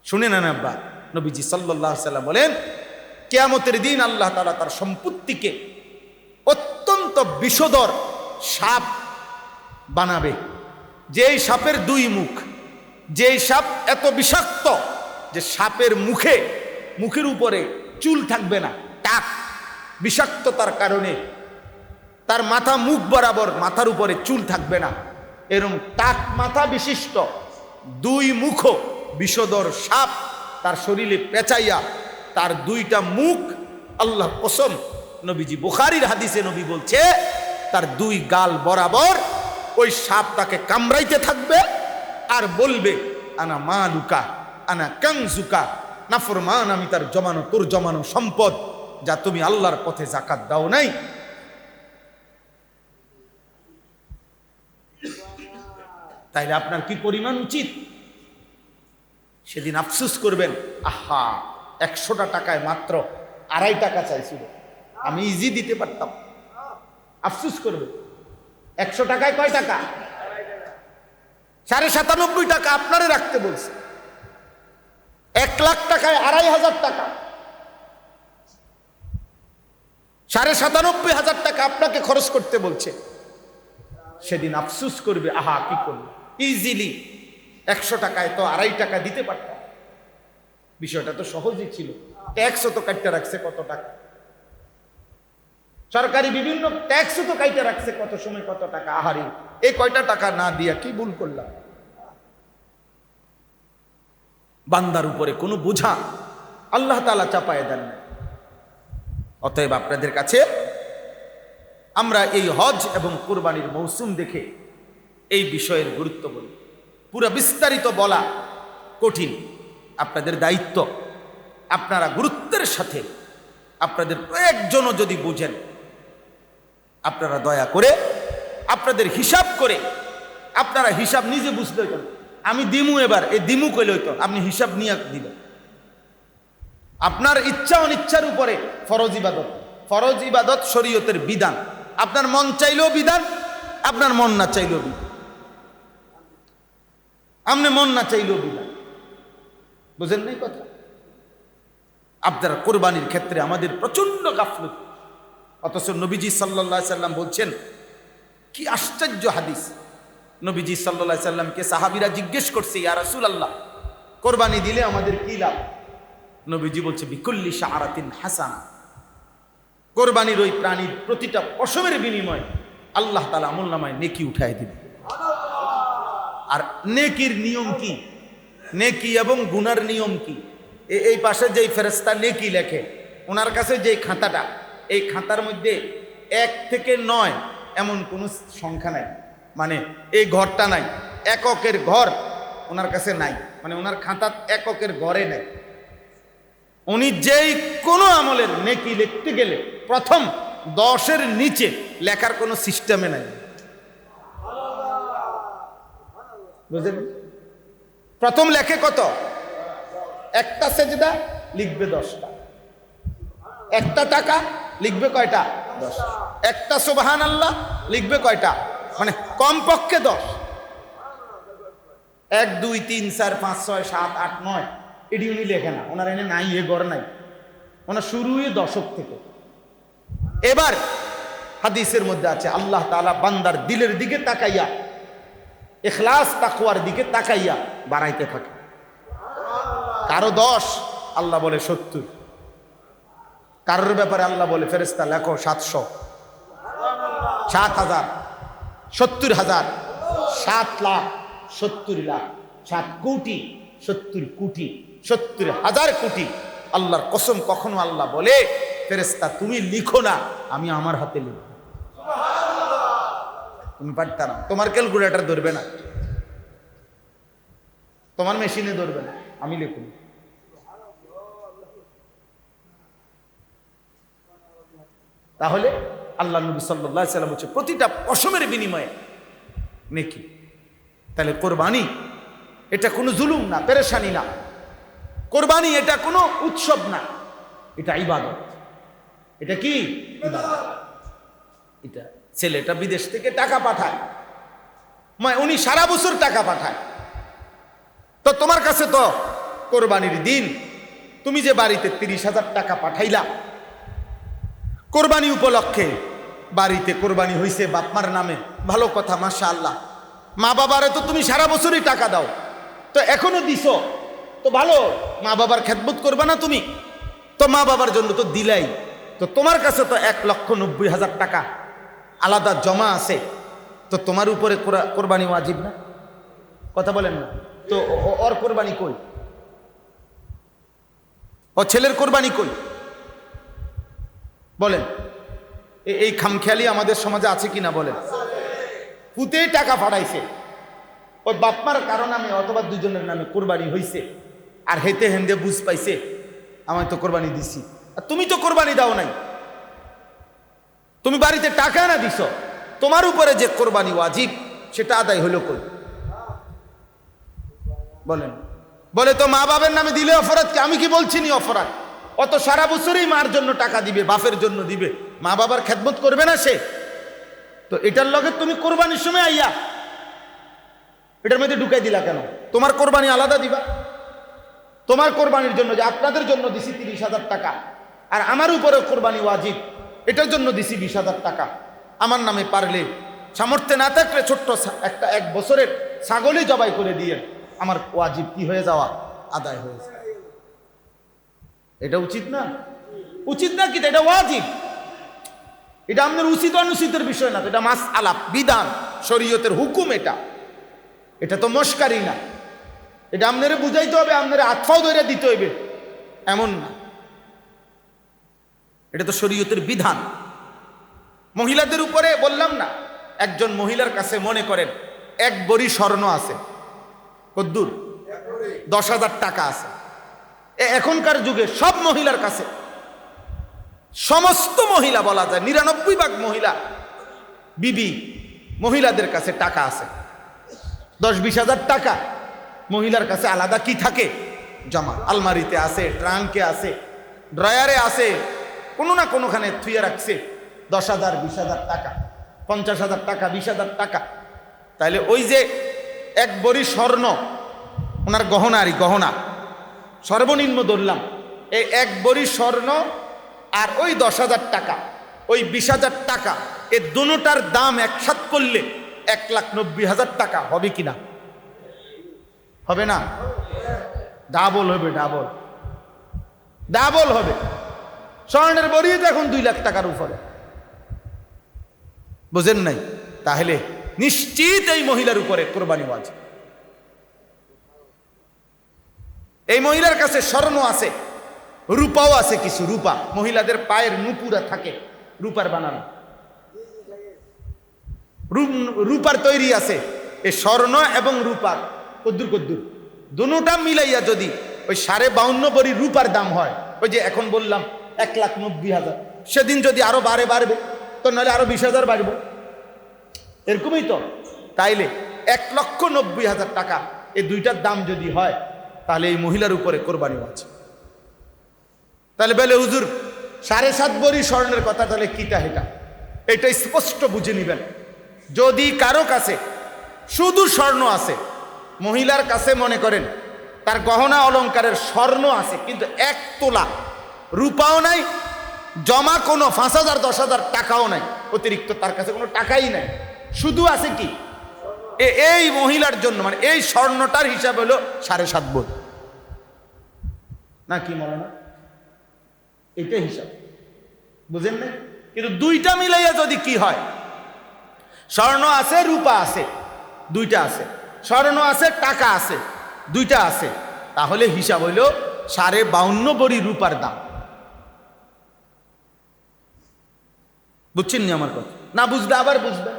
শুনে নেন আব্বা, নবীজি সাল্লাল্লাহু আলাইহি সাল্লাম বলেন কিয়ামতের দিন আল্লাহ তাআলা তার সম্পত্তিকে অত্যন্ত বিষধর সাপ বানাবে, যেই সাপের 2 মুখ, যেই সাপ এত বিষাক্ত যে সাপের মুখের উপরে চুল থাকবে না, টাক, বিষাক্ততার কারণে তার মাথা মুখ বরাবর, মাথার উপরে চুল থাকবে না, এরকম টাক মাথা বিশিষ্ট 2 মুখ বিষধর সাপ তার শরীরে পেঁচাইয়া তার 2টা মুখ, আল্লাহ কসম, নবীজি বুখারীর হাদিসে নবী বলছে তার 2 গাল বরাবর ওই সাপ তাকে কামড়াইতে থাকবে আর বলবে আনা মালুকা আনা কানজুকা, নাফরমান আমি তার জমানো, তোর জমানো সম্পদ যা তুমি আল্লাহর পথে যাকাত দাও নাই। তাইলে আপনার কি পরিমাণ উচিত? সেদিন আফসোস করবেন, আহা 100টা টাকায় মাত্র 2.5 টাকা চাইছিল, আমি ইজি দিতে পারতাম। আফসোস করবে। 100 টাকায় কয় টাকা? 97.5 টাকা আপনারে রাখতে বলছে। 1 লাখ টাকায় 2,500 টাকা, 97,500 টাকা আপনাকে খরচ করতে বলছে। সেদিন আফসোস করবে, আহা কি করবে, ইজিলি 100 টাকায় তো 2.5 টাকা দিতে পারতাম, বিষয়টা তো সহজই ছিল। ট্যাক্সও তো কাটতে রাখছে কত টাকা, সরকারি বিভিন্ন ট্যাক্সও তো কাইটে রাখছে কত সময় কত টাকা। আহারি, এই কয়টা টাকা না দিয়া কি ভুল করলাম? বান্দার উপরে কোনো বোঝা আল্লাহ তাআলা চাপায় দেন না। অতএব আপনাদের কাছে আমরা এই হজ এবং কুরবানির মৌসুম দেখে এই বিষয়ের গুরুত্ব বলি। পুরো বিস্তারিত বলা কঠিন, আপনাদের দায়িত্ব আপনারা গুরুত্বের সাথে আপনাদের প্রয়োজনও যদি বুঝেন, আপনারা দয়া করে আপনাদের হিসাব করে, আপনারা হিসাব নিজে বুঝতে হইত, আমি দিমু এবার এই দিমু কইলে হইতো, আপনি হিসাব নিয়ে দিবেন। আপনার ইচ্ছা অনিচ্ছার উপরে ফরজ ইবাদত, ফরজ ইবাদত শরীয়তের বিধান, আপনার মন চাইলেও বিধান, আপনার মন না চাইলেও বিধান, আপনি মন না চাইলেও বিধান। বুঝেন নাই কথা? আপনারা কোরবানির ক্ষেত্রে আমাদের প্রচন্ড গাফলতি, অথচ নবীজি সাল্লাল্লাহু আলাইহি সাল্লাম বলছেন, কি আশ্চর্য হাদিস। নবীজি সাল্লাল্লাহু আলাইহি সাল্লামকে সাহাবীরা জিজ্ঞেস করছে, ইয়া রাসূলুল্লাহ, কোরবানি দিলে আমাদের কি লাভ? নবীজি বলছে, বিকুল্লি শাআরাতিন হাসানা, কোরবানির ওই প্রাণীর প্রতিটা পশমের বিনিময়ে আল্লাহ তাআলা আমলনামায় নেকি উঠায় দিবেন। আর নেকির নিয়ম কি? নেকি এবং গুনার নিয়ম কি? এই পাশে যেই ফেরেশতা নেকি লেখে, ওনার কাছে যেই খাতাটা, এই খাতার মধ্যে 1 থেকে 9 এমন কোনো সংখ্যা নাই, মানে এই ঘরটা নাই, এককের ঘর ওনার কাছে নাই, মানে ওনার খাতার এককের ঘরে নাই। উনি যেই কোনো আমলের নেকি লিখতে গেলে প্রথম 10-এর নিচে লেখার কোনো সিস্টেমে নাই। বুঝলেন? প্রথম লেখে কত? একটা সেজদা লিখবে 10টা, একটা টাকা লিখবে কয়টা? 10। একটা সুবহানাল্লাহ লিখবে কয়টা? মানে কমপক্ষে 10। 1 2 3 4 5 6 7 8 9 এটি উনি লেখে না, ওনার এনে নাই, এ গড় নাই, ওনার শুরুই 10 থেকে। এবার হাদিসের মধ্যে আছে, আল্লাহ তাআলা বান্দার দিলের দিকে তাকাইয়া, ইখলাস তাকওয়ার দিকে তাকাইয়া বাড়াইতে থাকে। কারো 10, আল্লাহ বলে 70। কারোর ব্যাপারে আল্লাহ বলে, ফেরেশতা লেখো 700, 7,000, 70,000, 7 লাখ, 70 লাখ, 7 কোটি, 70 কোটি, 70,000 কোটি। আল্লাহর কসম, কখনো আল্লাহ বলে, ফেরেশতা তুমি লিখো না, আমি আমার হাতে লিখব। তুমি পারতা না, তোমার ক্যালকুলেটর ধরবে না, তোমার মেশিনে ধরবে না, আমি লিখব। তাহলে আল্লাহ নবী সাল্লাল্লাহু আলাইহি সাল্লাম বলছে, প্রতিটা পশমের বিনিময়ে নেকি। তাহলে কোরবানি এটা কোনো জুলুম না, পেরেশানি না। কোরবানি এটা কোনো উৎসব না, এটা ইবাদত। এটা কি ইবাদত? এটা ছেলেটা বিদেশ থেকে টাকা পাঠায়, উনি সারা বছর টাকা পাঠায়, তো তোমার কাছে তো কোরবানির দিন তুমি যে বাড়িতে 30,000 টাকা পাঠাইলা, কোরবানি উপলক্ষে বাড়িতে কোরবানি হইছে বাপমার নামে, ভালো কথা, মাশাআল্লাহ। মা বাবারে তো তুমি সারা বছরই টাকা দাও, তো এখনো দিছো, তো ভালো, মা বাবার খেদমত করবা না তুমি? তো মা বাবার জন্য তো দিলাই, তো তোমার কাছে তো 1,90,000 টাকা আলাদা জমা আছে, তো তোমার উপরে কোরবানি ওয়াজিব না? কথা বলেন না তো? ওর কোরবানি কই? ও ছেলের কোরবানি কই? বলেন, এই খামখেয়ালি আমাদের সমাজে আছে কিনা বলেন? পুতেই টাকা পাঠাইছে, ওই বাপমার কারো নামে অথবা দুজনের নামে কোরবানি হইছে, আর হেতে হেন্দে বুঝ পাইছে আমি তো কোরবানি দিছি, আর তুমি তো কোরবানি দাও নাই, তুমি বাড়িতে টাকা না দিছ, তোমার উপরে যে কোরবানি ওয়াজিব সেটা আদায় হলো কই? বলেন। বলে তো মা বাবার নামে দিলে অপরাধ কি? আমি কি বলছি নি অপরাধ? অত সারা বছরই মার জন্য টাকা দিবে, বাপের জন্য দিবে, মা বাবার খেদমত করবে না সে? তো এটার লগে তুমি কোরবানির সময় আইয়া এটার মধ্যে ঢুকাই দিলা কেন? তোমার কোরবানি আলাদা দিবা। তোমার কোরবানির জন্য, যে আপনাদের জন্য দিছি 30,000 টাকা, আর আমার উপরে কোরবানি ওয়াজিব, এটার জন্য দিছি 20,000 টাকা, আমার নামে পারলে, সামর্থ্যে না থাকলে ছোট্ট একটা 1 বছরের ছাগলই জবাই করে দিয়ে আমার ওয়াজিব কি হয়ে যাওয়া? আদায় হয়ে যায়। এটা উচিত না? উচিত না কি এটা ওয়াজিব। এটা আপনার উচিত অনুচিতের বিষয় না, এটা মাসআলা, বিধান, শরীয়তের হুকুম। এটা তো মস্কারি না। এটা আপনারে বুঝাইতে হবে, আপনারে আতফাও ধরে দিতে হইবে এমন না। এটা তো শরীয়তের বিধান। মহিলাদের উপরে বললাম না, একজন মহিলার কাছে মনে করেন এক বড়ি স্বর্ণ আছে, কদ্দুর 10,000 টাকা আছে। এখনকার যুগে সব মহিলার কাছে, সমস্ত মহিলা বলা যায় 99% মহিলা বিবি মহিলাদের কাছে টাকা আছে। 10-20 হাজার টাকা মহিলার কাছে আলাদা কি থাকে? জমা। আলমারিতে আছে, ট্রাঙ্কে আছে, ড্রয়ারে আছে, কোনো না কোনোখানে থুয়ে রাখছে 10,000, 20,000 টাকা, 50,000 টাকা, 20,000 টাকা। তাহলে ওই যে এক বড়ি স্বর্ণ, ওনার গহনা সর্বনিম্ন ধরলাম, এই এক বড়ি স্বর্ণ আর ওই 10,000 টাকা, ওই 20,000 টাকা, এই দুটোটার দাম একসাথ করলে 1,90,000 টাকা হবে কিনা? হবে না? ডাবল হবে, ডাবল হবে। স্বর্ণের বড়ি তো এখন 2 লাখ টাকার উপরে, বুঝেন নাই? তাহলে নিশ্চিত এই মহিলার উপরে কোরবানি ওয়াজিব। এই মহিলার কাছে স্বর্ণ আছে, রূপাও আছে, কিছু রূপা, মহিলাদের পায়ের নুপুরা থাকে রূপার বানানো, রূপার তৈরি আছে। এই স্বর্ণ এবং রূপার কদ্দুর দুটা মিলাইয়া যদি ওই 52.5 বড়ি রূপার দাম হয়, ওই যে এখন বললাম 1,90,000, সেদিন যদি আরো বাড়বে তো, নাহলে আরো 20,000 বাড়বে, এরকমই তো। তাইলে 1,90,000 টাকা এই দুইটার দাম যদি হয়, তাহলে এই মহিলার উপরে কোরবানি আছে। তাহলে বলে হুজুর 7.5 বড়ি স্বর্ণের কথা, তাহলে কিটা হেটা? এটা স্পষ্ট বুঝে নিবেন। যদি কারো কাছে শুধু স্বর্ণ আছে, মহিলার কাছে মনে করেন তার গহনা অলংকারের স্বর্ণ আছে, কিন্তু 1 তোলা রূপাও নাই, জমা কোনো 5,000, 10,000 টাকাও নাই, অতিরিক্ত তার কাছে কোনো টাকাই নাই, শুধু আছে কি এই মহিলার জন্য, মানে এই স্বর্ণটার হিসাব হলো 7.5 বড়ি, না কি মনে না? এইটাই হিসাব, বুঝেন না? কিন্তু দুইটা মিলাইয়া যদি কি হয়, স্বর্ণ আছে, রূপা আছে, দুইটা আছে, স্বর্ণ আছে, টাকা আছে, দুইটা আছে, তাহলে হিসাব হইল 52.5 বড়ি রূপার দাম। বুঝছেন নি আমার কথা? না বুঝলে আবার বুঝবেন,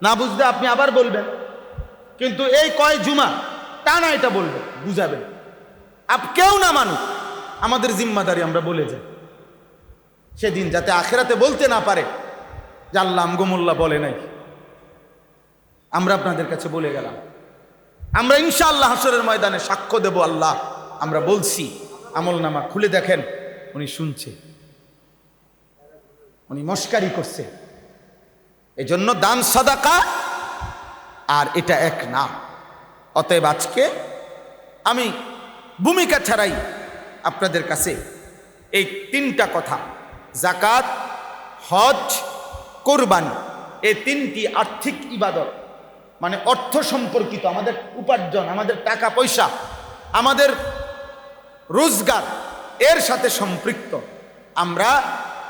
না বুঝলে আপনি আবার বলবেন, কিন্তু এই কয় জুমা টানা এটা বলবেন, বুঝাবেন। কেউ না মানুষ, আমাদের জিম্মাদারি আমরা বলে যাই, সেদিন যাতে আখেরাতে বলতে না পারে যে আল্লাহ আমগোমোল্লা বলে নাই, আমরা আপনাদের কাছে বলে গেলাম। আমরা ইনশাআল্লাহ হাসরের ময়দানে সাক্ষ্য দেব, আল্লাহ আমরা বলছি। আমলনামা খুলে দেখেন, উনি শুনছে, উনি মস্কারি করছে। এজন্য দান সাদাকা আর এটা এক না। অতএব আজকে আমি ভূমিকা ছাড়াই আপনাদের কাছে এই 3টা কথা, যাকাত, হজ, কোরবানি, এই 3টি আর্থিক ইবাদত, মানে অর্থ সম্পর্কিত, আমাদের উপার্জন, আমাদের টাকা পয়সা, আমাদের রোজগার এর সাথে সম্পৃক্ত, আমরা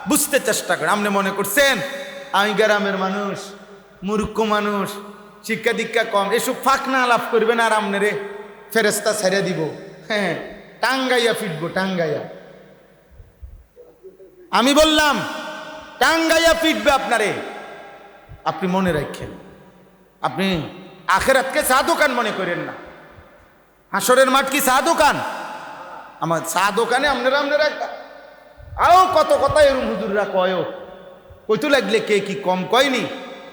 বুঝতে চেষ্টা করি। আপনি মনে করছেন আমি গ্রামের মানুষ, মূর্খ মানুষ, শিক্ষা দীক্ষা কম, এসব ফাঁক না আলাপ করবেন আর আপনারে ফেরেস্তা ছেড়ে দিব, হ্যাঁ টাঙ্গাইয়া ফিটবো, টাঙ্গাইয়া। আমি বললাম টাঙ্গাইয়া ফিটবে আপনারে। আপনি মনে রাখেন, আপনি আখেরাতকে চা দোকান মনে করেন না। হাসরের মাঠ কি চা দোকান? আমার চা দোকানে আপনারা আও কত কথা এরম হুজুররা কয়ও, কইতো লাগলে কে কি কম কয়নি,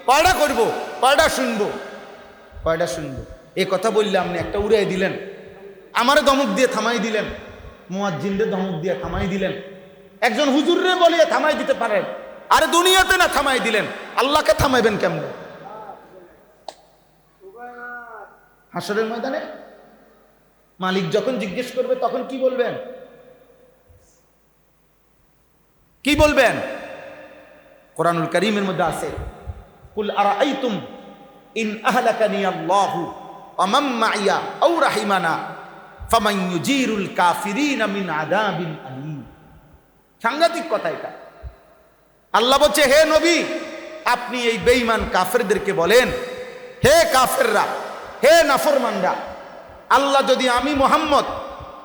কয়টা করবো, কয়টা শুনবো, কয়টা শুনবো, এ কথা বললে আপনি একটা উড়াই দিলেন, আমারে ধমক দিয়ে থামাই দিলেন, মুয়াজ্জিনদের ধমক দিয়ে থামাই দিলেন, একজন হুজুররে বলিয়ে থামাই দিতে পারেন, আরে দুনিয়াতে না থামাই দিলেন, আল্লাহকে থামাইবেন কেমনে? হাসরের ময়দানে মালিক যখন জিজ্ঞেস করবে তখন কি বলবেন? কি বলবেন? কোরআনুল কারীমের মধ্যে আছে, কুল আরাআইতুম ইন আহলাকানি আল্লাহু ওয়া মান মাইয়া আও রাহিমানা ফামান ইউজিরুল কাফিরিনা মিন আযাবিন আলীম। সাংঘাতিক কথা এটা। আল্লাহ বলছে, হে নবী, আপনি এই বেঈমান কাফেরদেরকে বলেন, হে কাফেররা, হে নাফরমানরা, আল্লাহ যদি আমি মুহাম্মদ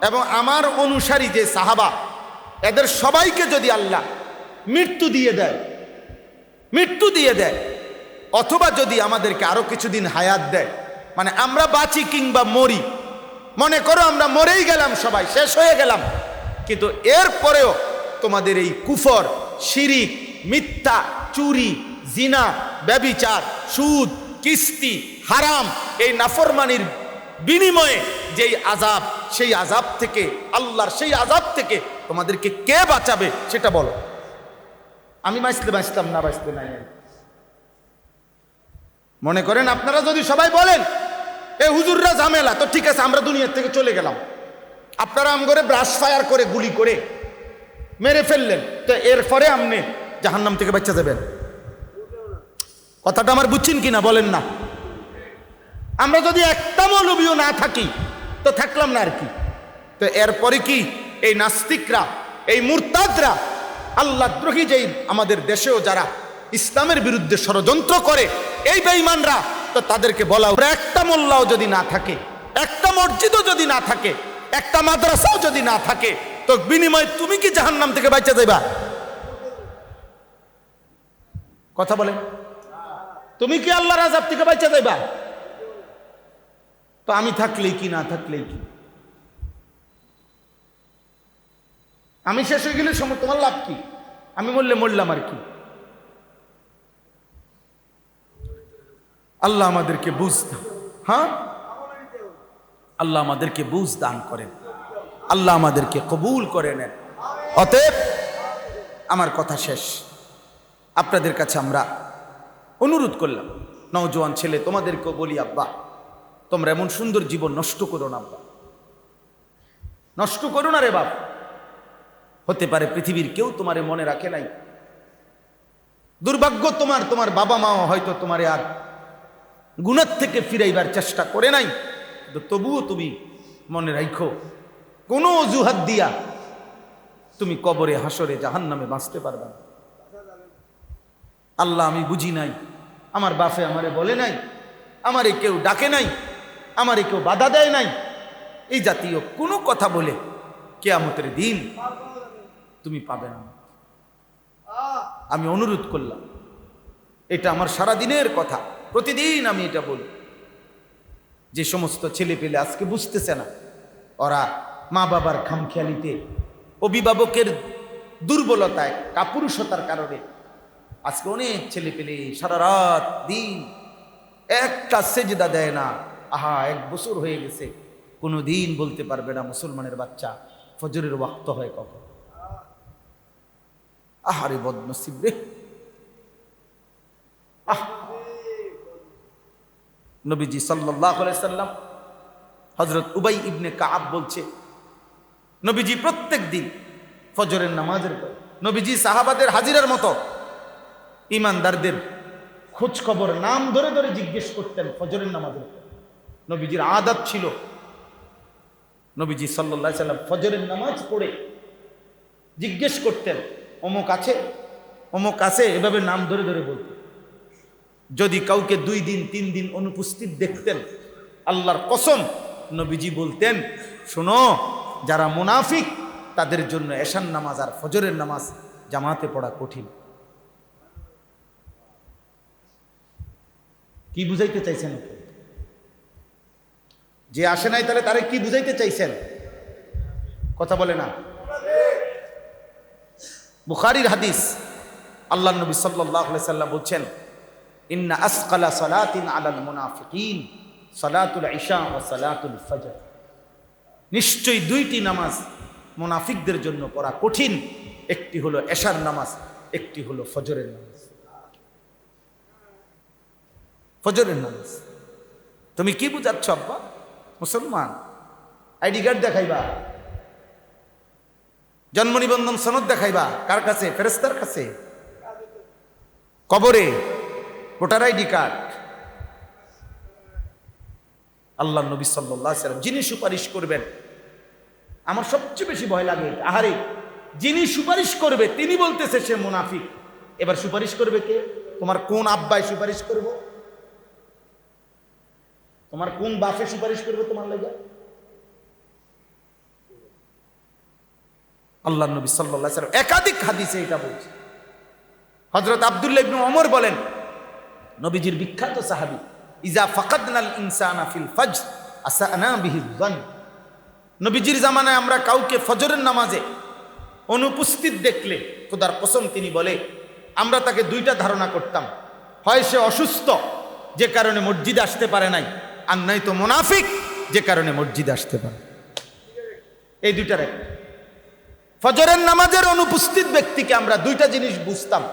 এবং আমার অনুসারী যে সাহাবা, এদের সবাইকে যদি আল্লাহ মৃত্যু দিয়ে দেয় অথবা যদি আমাদেরকে আরো কিছুদিন হায়াত দেয়, মানে আমরা বাঁচি কিংবা মরি, মনে করো আমরা মরেই গেলাম, সবাই শেষ হয়ে গেলাম, কিন্তু এরপরেও তোমাদের এই কুফর, শিরিক, মিথ্যা, চুরি, জিনা, ব্যভিচার, সুদ, কিস্তি, হারাম, এই নাফরমানির বিনিময়ে যেই আযাব, সেই আযাব থেকে, আল্লাহর সেই আযাব থেকে তোমাদেরকে কে বাঁচাবে সেটা বলো। আমি বাঁচলাম না বাঁচতে নাই। মনে করেন আপনারা যদি সবাই বলেন এ হুজুররা ঝামেলা, তো ঠিক আছে, আমরা দুনিয়ার থেকে চলে গেলাম, আপনারা আম করে ব্রাশ ফায়ার করে গুলি করে মেরে ফেললেন, তো এরপরে আপনি জাহান্নাম থেকে বাঁচা যাবেন? কথাটা আমার বুঝছেন কিনা বলেন না? আমরা যদি একটা মৌলবীও না থাকি তো থাকলাম না আর কি। তো এরপরে কি এই নাস্তিকরা, এই মুরতাদরা, আল্লাহদ্রোহী যেই আমাদের দেশেও যারা ইসলামের বিরুদ্ধে ষড়যন্ত্র করে, এই বেঈমানরা, তো তাদেরকে বলা, একটা মোল্লাও যদি না থাকে, একটা মসজিদও যদি না থাকে, একটা মাদ্রাসাও যদি না থাকে, তো বিনিময়ে তুমি কি জাহান্নাম থেকে বাঁচা যাইবা? কথা বলেন, তুমি কি আল্লাহর আযাব থেকে বাঁচা যাইবা? তো আমি থাকলেই কি, না থাকলেই কি? আমি শেষ হয়ে গেলে তোমার লাভ কি? আমি মরলে মরলাম আর কি? আল্লাহ আমাদেরকে বুঝ দান, হ্যাঁ, আল্লাহ আমাদেরকে বুঝ দান করেন, আল্লাহ আমাদেরকে কবুল করে নেন। অতএব আমার কথা শেষ। আপনাদের কাছে আমরা অনুরোধ করলাম, নওজোয়ান ছেলে তোমাদেরকেও বলি, আব্বা তোমরা এমন সুন্দর জীবন নষ্ট করো না, আব্বা নষ্ট করো না রে বাপ। হতে পারে পৃথিবীর কেউ তোমারে মনে রাখে নাই, দুর্ভাগ্য তোমার বাবা মাও হয়তো তোমারে আর গুনাহ থেকে ফিরাইবার চেষ্টা করে নাই, কিন্তু তবুও তুমি মনে রাখো, কোনো অজুহাত দিয়া তুমি কবরে, হাসরে, জাহান্নামে বাঁচতে পারবে না। আল্লাহ আমি বুঝি নাই, আমার বাপে আমারে বলে নাই, আমারে কেউ ডাকে নাই, আমারে কেউ বাধা দেয় নাই, এই জাতীয় কোনো কথা বলে কিয়ামতের দিন তুমি পাবে না। আমি অনুরোধ করলাম, এটা আমার সারাদিনের কথা, প্রতিদিন আমি এটা বলি। যে সমস্ত ছেলে পেলে আজকে বুঝতেছে না, ওরা মা বাবার খামখেয়ালিতে, অভিভাবকের দুর্বলতায়, কাপুরুষতার কারণে আজকে অনেক ছেলে পেলে সারা রাত দিন একটা সেজদা দেয় না। আহা, 1 বছর হয়ে গেছে, কোনো দিন বলতে পারবে না মুসলমানের বাচ্চা ফজরের ওয়াক্ত হয় কখন। আহারে বদনসিব রে। নবীজি সাল্লাল্লাহু আলাইহি সাল্লাম, হযরত উবাই ইবনে কাব বলছে, নবীজি প্রত্যেক দিন ফজরের নামাজের পর নবীজি সাহাবাদের হাজিরার মতো ইমানদারদের খোঁজ খবর নাম ধরে ধরে জিজ্ঞেস করতেন ফজরের নামাজের পর। নবীজির আদত ছিল, নবীজি সাল্লাল্লাহু আলাইহি সাল্লাম ফজরের নামাজ পড়ে জিজ্ঞেস করতেন, অমুক আছে, অমুক আছে, এভাবে নাম ধরে ধরে বলতেন। যদি কাউকে 2 দিন 3 দিন অনুপস্থিত দেখতেন, আল্লাহর কসম নবীজি বলতেন, শোনো, যারা মুনাফিক তাদের জন্য এশার নামাজ আর ফজরের নামাজ জামাতে পড়া কঠিন। কি বুঝাইতে চাইছেন? যে আসে নাই তাহলে তারে কি বুঝাইতে চাইছেন? কথা বলে না। বুখারীর হাদিস, আল্লাহর নবী সাল্লাল্লাহু আলাইহি সাল্লাম বলছেন, ইন্না আসকালা সালাতিন আলাল মুনাফিকিন সালাতুল ইশা ওয়া সালাতুল ফজর। নিশ্চয়ই 2টি নামাজ মুনাফিকদের জন্য পড়া কঠিন, একটি হলো এশার নামাজ, একটি হলো ফজরের নামাজ। ফজরের নামাজ তুমি কি বুঝাচ্ছ আব্বা? মুসলমান আইডি কার্ড দেখাইবা, জন্ম নিবন্ধন সনদ দেখাইবা, কার কাছে? ফেরেশতার কাছে। কবরে ভোটার আইডি কার্ড। আল্লাহ নবী সাল্লাল্লাহু আলাইহি ওয়াসাল্লাম যিনি সুপারিশ করবেন, আমার সবচেয়ে বেশি ভয় লাগে, আহারে যিনি সুপারিশ করবে তিনি বলতেছে সে মুনাফিক। এবার সুপারিশ করবে কে? তোমার কোন আব্বাই সুপারিশ করব? তোমার কোন বাপে সুপারিশ করবে তোমার লাগা? আল্লাহ নবী সাল্লাল্লাহু আলাইহি ওয়াসাল্লাম একাধিক হাদিসে এটা বলছে। হযরত আব্দুল্লাহ ইবনে ওমর বলেন, নবীজির বিখ্যাত সাহাবী, ইজা ফাকাদনাল ইনসানা ফিল ফজর আসানা বিহি যান। নবীজির জামানায় আমরা কাউকে ফজরের নামাজে অনুপস্থিত দেখলে খোদার কসম তিনি বলে আমরা তাকে দুইটা ধারণা করতাম, হয় সে অসুস্থ যে কারণে মসজিদে আসতে পারে নাই, আর নয়তো মুনাফিক যে কারণে মসজিদে আসতে পারে। এই দুইটার একটা। ফজরের নামাজের অনুপস্থিত ব্যক্তিকে আমরা দুইটা জিনিস বুঝতাম,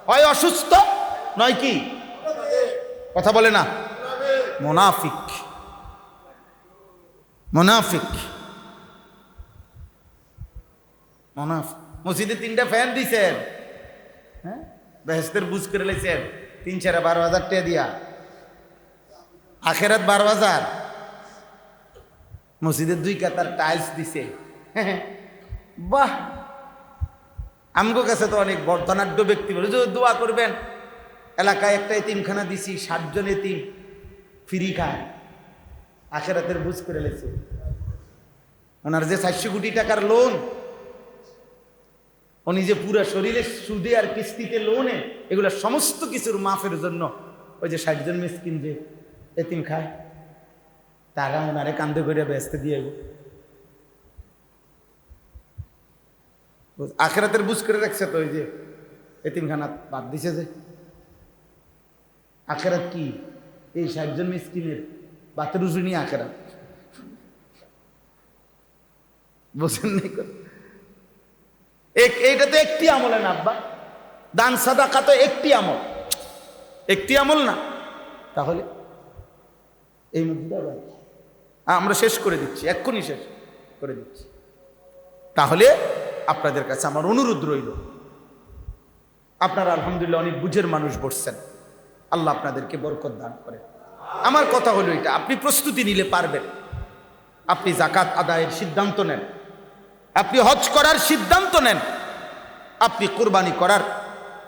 হয় অসুস্থ নয় কি, কথা বলে না, মুনাফিক। মুনাফিক মুনাফিক। মসজিদে 3টা ফ্যান দিছেন, হ্যাঁ, বেহেশতের বুঝ করে লেছেন 3-12,000 টাকা দিয়া, আখেরাত 12,000। মসজিদের 2 কাতার টাইলস দিছে, বাহ। আমগো কাছে তো অনেক বর্ধনাঢ্য ব্যক্তি বলে যে দোয়া করবেন, এলাকায় একটা এতিমখানা দিছি, 60 জন এতিম ফ্রি খায়, আখেরাতের বুঝ করে লেছে। ওনার যে 400 কোটি টাকার লোন, উনি যে পুরো শরীরে সুদে আর কিস্তিতে লোনে, এগুলো সমস্ত কিছুর মাফের জন্য ওই যে 60 জন মিসকিন যে এতিম খায়, তারা ওনারে কান্দে করে ব্যস্ত দিয়ে আখেরাতের বুঝ করে রাখছে। তো ওই যে এতিমখানা বাদ দিছে যে, আখেরাত কি এই 60 জন মিসকিনের বাতের উজুনি আখেরাত, বুঝেন নাই? এইটা তো একটি আমল না আব্বা, দান সাদাকা তো একটি আমল, একটি আমল না। তাহলে এই মধ্যে আমরা শেষ করে দিচ্ছি, এক্ষুনি শেষ করে দিচ্ছি। তাহলে আপনাদের কাছে আমার অনুরোধ রইল, আপনারা আলহামদুলিল্লাহ অনেক বুঝের মানুষ বসছেন, আল্লাহ আপনাদেরকে বরকত দান করে। আমার কথা হলো এটা, আপনি প্রস্তুতি নিলে পারবেন। আপনি যাকাত আদায়ের সিদ্ধান্ত নেন, আপনি হজ করার সিদ্ধান্ত নেন, আপনি কুরবানি করার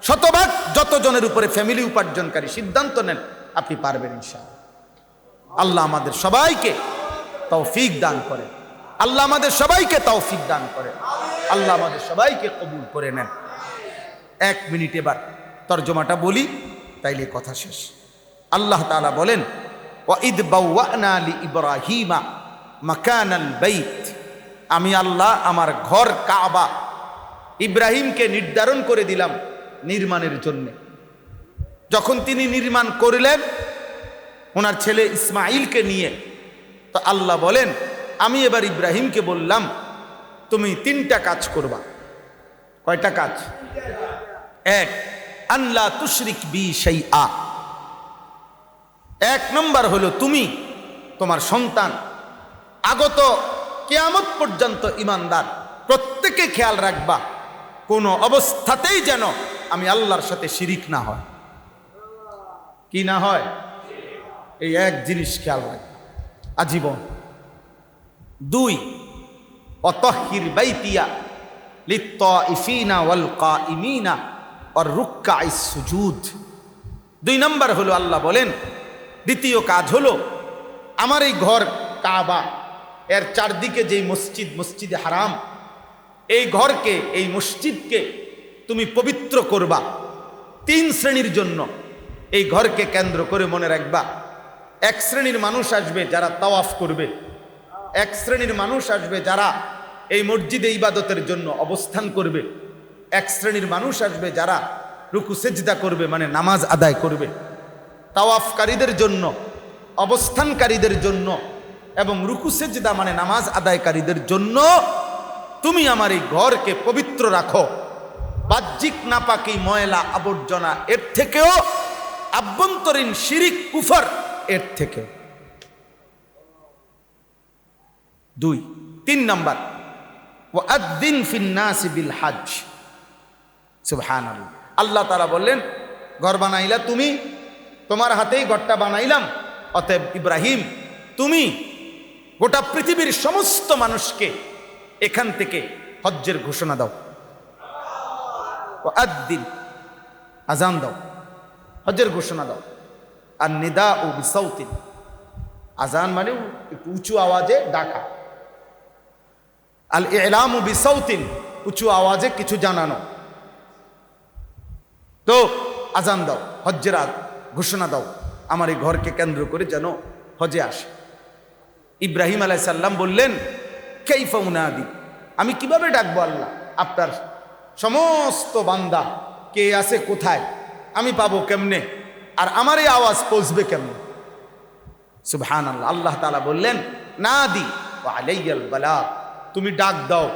শতভাগ যতজনের উপরে ফ্যামিলি উপার্জনকারী সিদ্ধান্ত নেন, আপনি পারবেন ইনশাআল্লাহ। আল্লাহ আমাদের সবাইকে তৌফিক দান করে, আল্লাহ আমাদের সবাইকে তৌফিক দান করে, আল্লাহ আমাদের সবাইকে কবুল করে নেন। 1 মিনিট এবার তরজমাটা বলি, তাইলে কথা শেষ। আল্লাহ তাআলা বলেন, ওয়াইদ বাওয়ানা লিইব্রাহিমা মাকানাল বাইত, আমি আল্লাহ আমার ঘর কাবা ইব্রাহিমকে নির্ধারণ করে দিলাম নির্মাণের জন্য। যখন তিনি নির্মাণ করলেন ওনার ছেলে ইসমাইলকে নিয়ে, তো আল্লাহ বলেন আমি এবার ইব্রাহিমকে বললাম তুমি 3টা কাজ করবা। কয়টা কাজ? 1, আল্লা তুশরিক বি শাইআ। 1 নম্বর হলো তুমি তোমার সন্তান আগত কিয়ামত পর্যন্ত ইমানদার প্রত্যেকে খেয়াল রাখবা কোনো অবস্থাতেই যেন আমি আল্লাহর সাথে শিরিক না হয়। কি না হয়? এই 1 জিনিস খেয়াল রাখবা আজীবন। 2, অতহির বাইতিয়া লিত্তাইফিনা ওয়াল কাইমিনা ওয়ার রুকআইস সুজুদ। 2 নম্বর হলো আল্লাহ বলেন দ্বিতীয় কাজ হলো আমার এই ঘর কাবা, এর চারদিকে যেই মসজিদ, মসজিদে হারাম, এই ঘরকে, এই মসজিদকে তুমি পবিত্র করবা। 3 শ্রেণীর জন্য এই ঘরকে কেন্দ্র করে মনে রাখবা। 1 শ্রেণীর মানুষ আসবে যারা তাওয়াফ করবে, 1 শ্রেণীর মানুষ আসবে যারা এই মসজিদে ইবাদতের জন্য অবস্থান করবে, 1 শ্রেণীর মানুষ আসবে যারা রুকু সেজদা করবে, মানে নামাজ আদায় করবে। তাওয়াফকারীদের জন্য, অবস্থানকারীদের জন্য এবং রুকু সেজদা মানে নামাজ আদায়কারীদের জন্য তুমি আমার এই ঘরকে পবিত্র রাখো। বাহ্যিক নাপাকি, ময়লা, আবর্জনা এর থেকেও, আভ্যন্তরীণ শিরিক কুফর এর থেকেও। 2, 3 নম্বর ওয়াদ্দিন ফিন্নাসি বিল হজ। সুবহানাল্লাহ। আল্লাহ তাআলা বললেন ঘর বানাইলা তুমি, তোমার হাতেই ঘরটা বানাইলাম, অতএব ইব্রাহিম তুমি গোটা পৃথিবীর সমস্ত মানুষকে এখান থেকে হজ্জের ঘোষণা দাও। আদ্দিন, আজান দাও, হজের ঘোষণা দাও। আর নিদা ও বিসাউতিন, আজান মানে একটু উঁচু আওয়াজে ডাকা। আল ইলাম ও বিসাউতিন, উঁচু আওয়াজে কিছু জানানো। তো আজান দাও, হজ্জের ঘোষণা দাও, আমার এই ঘরকে কেন্দ্র করে যেন হজে আসে। ইব্রাহিম আলাইহিস সালাম বললেন, কাইফা উনাদি, আমি কিভাবে ডাকবো আল্লাহ? আপনার সমস্ত বান্দা কে আছে কোথায়, আমি পাবো কেমনে, আর আমার এই আওয়াজ পৌঁছবে কেমনে? সুবহানাল্লাহ। আল্লাহ তাআলা বললেন, নাদি ওয়া আলাইয়াল বালাগ, তুমি ডাক দাও,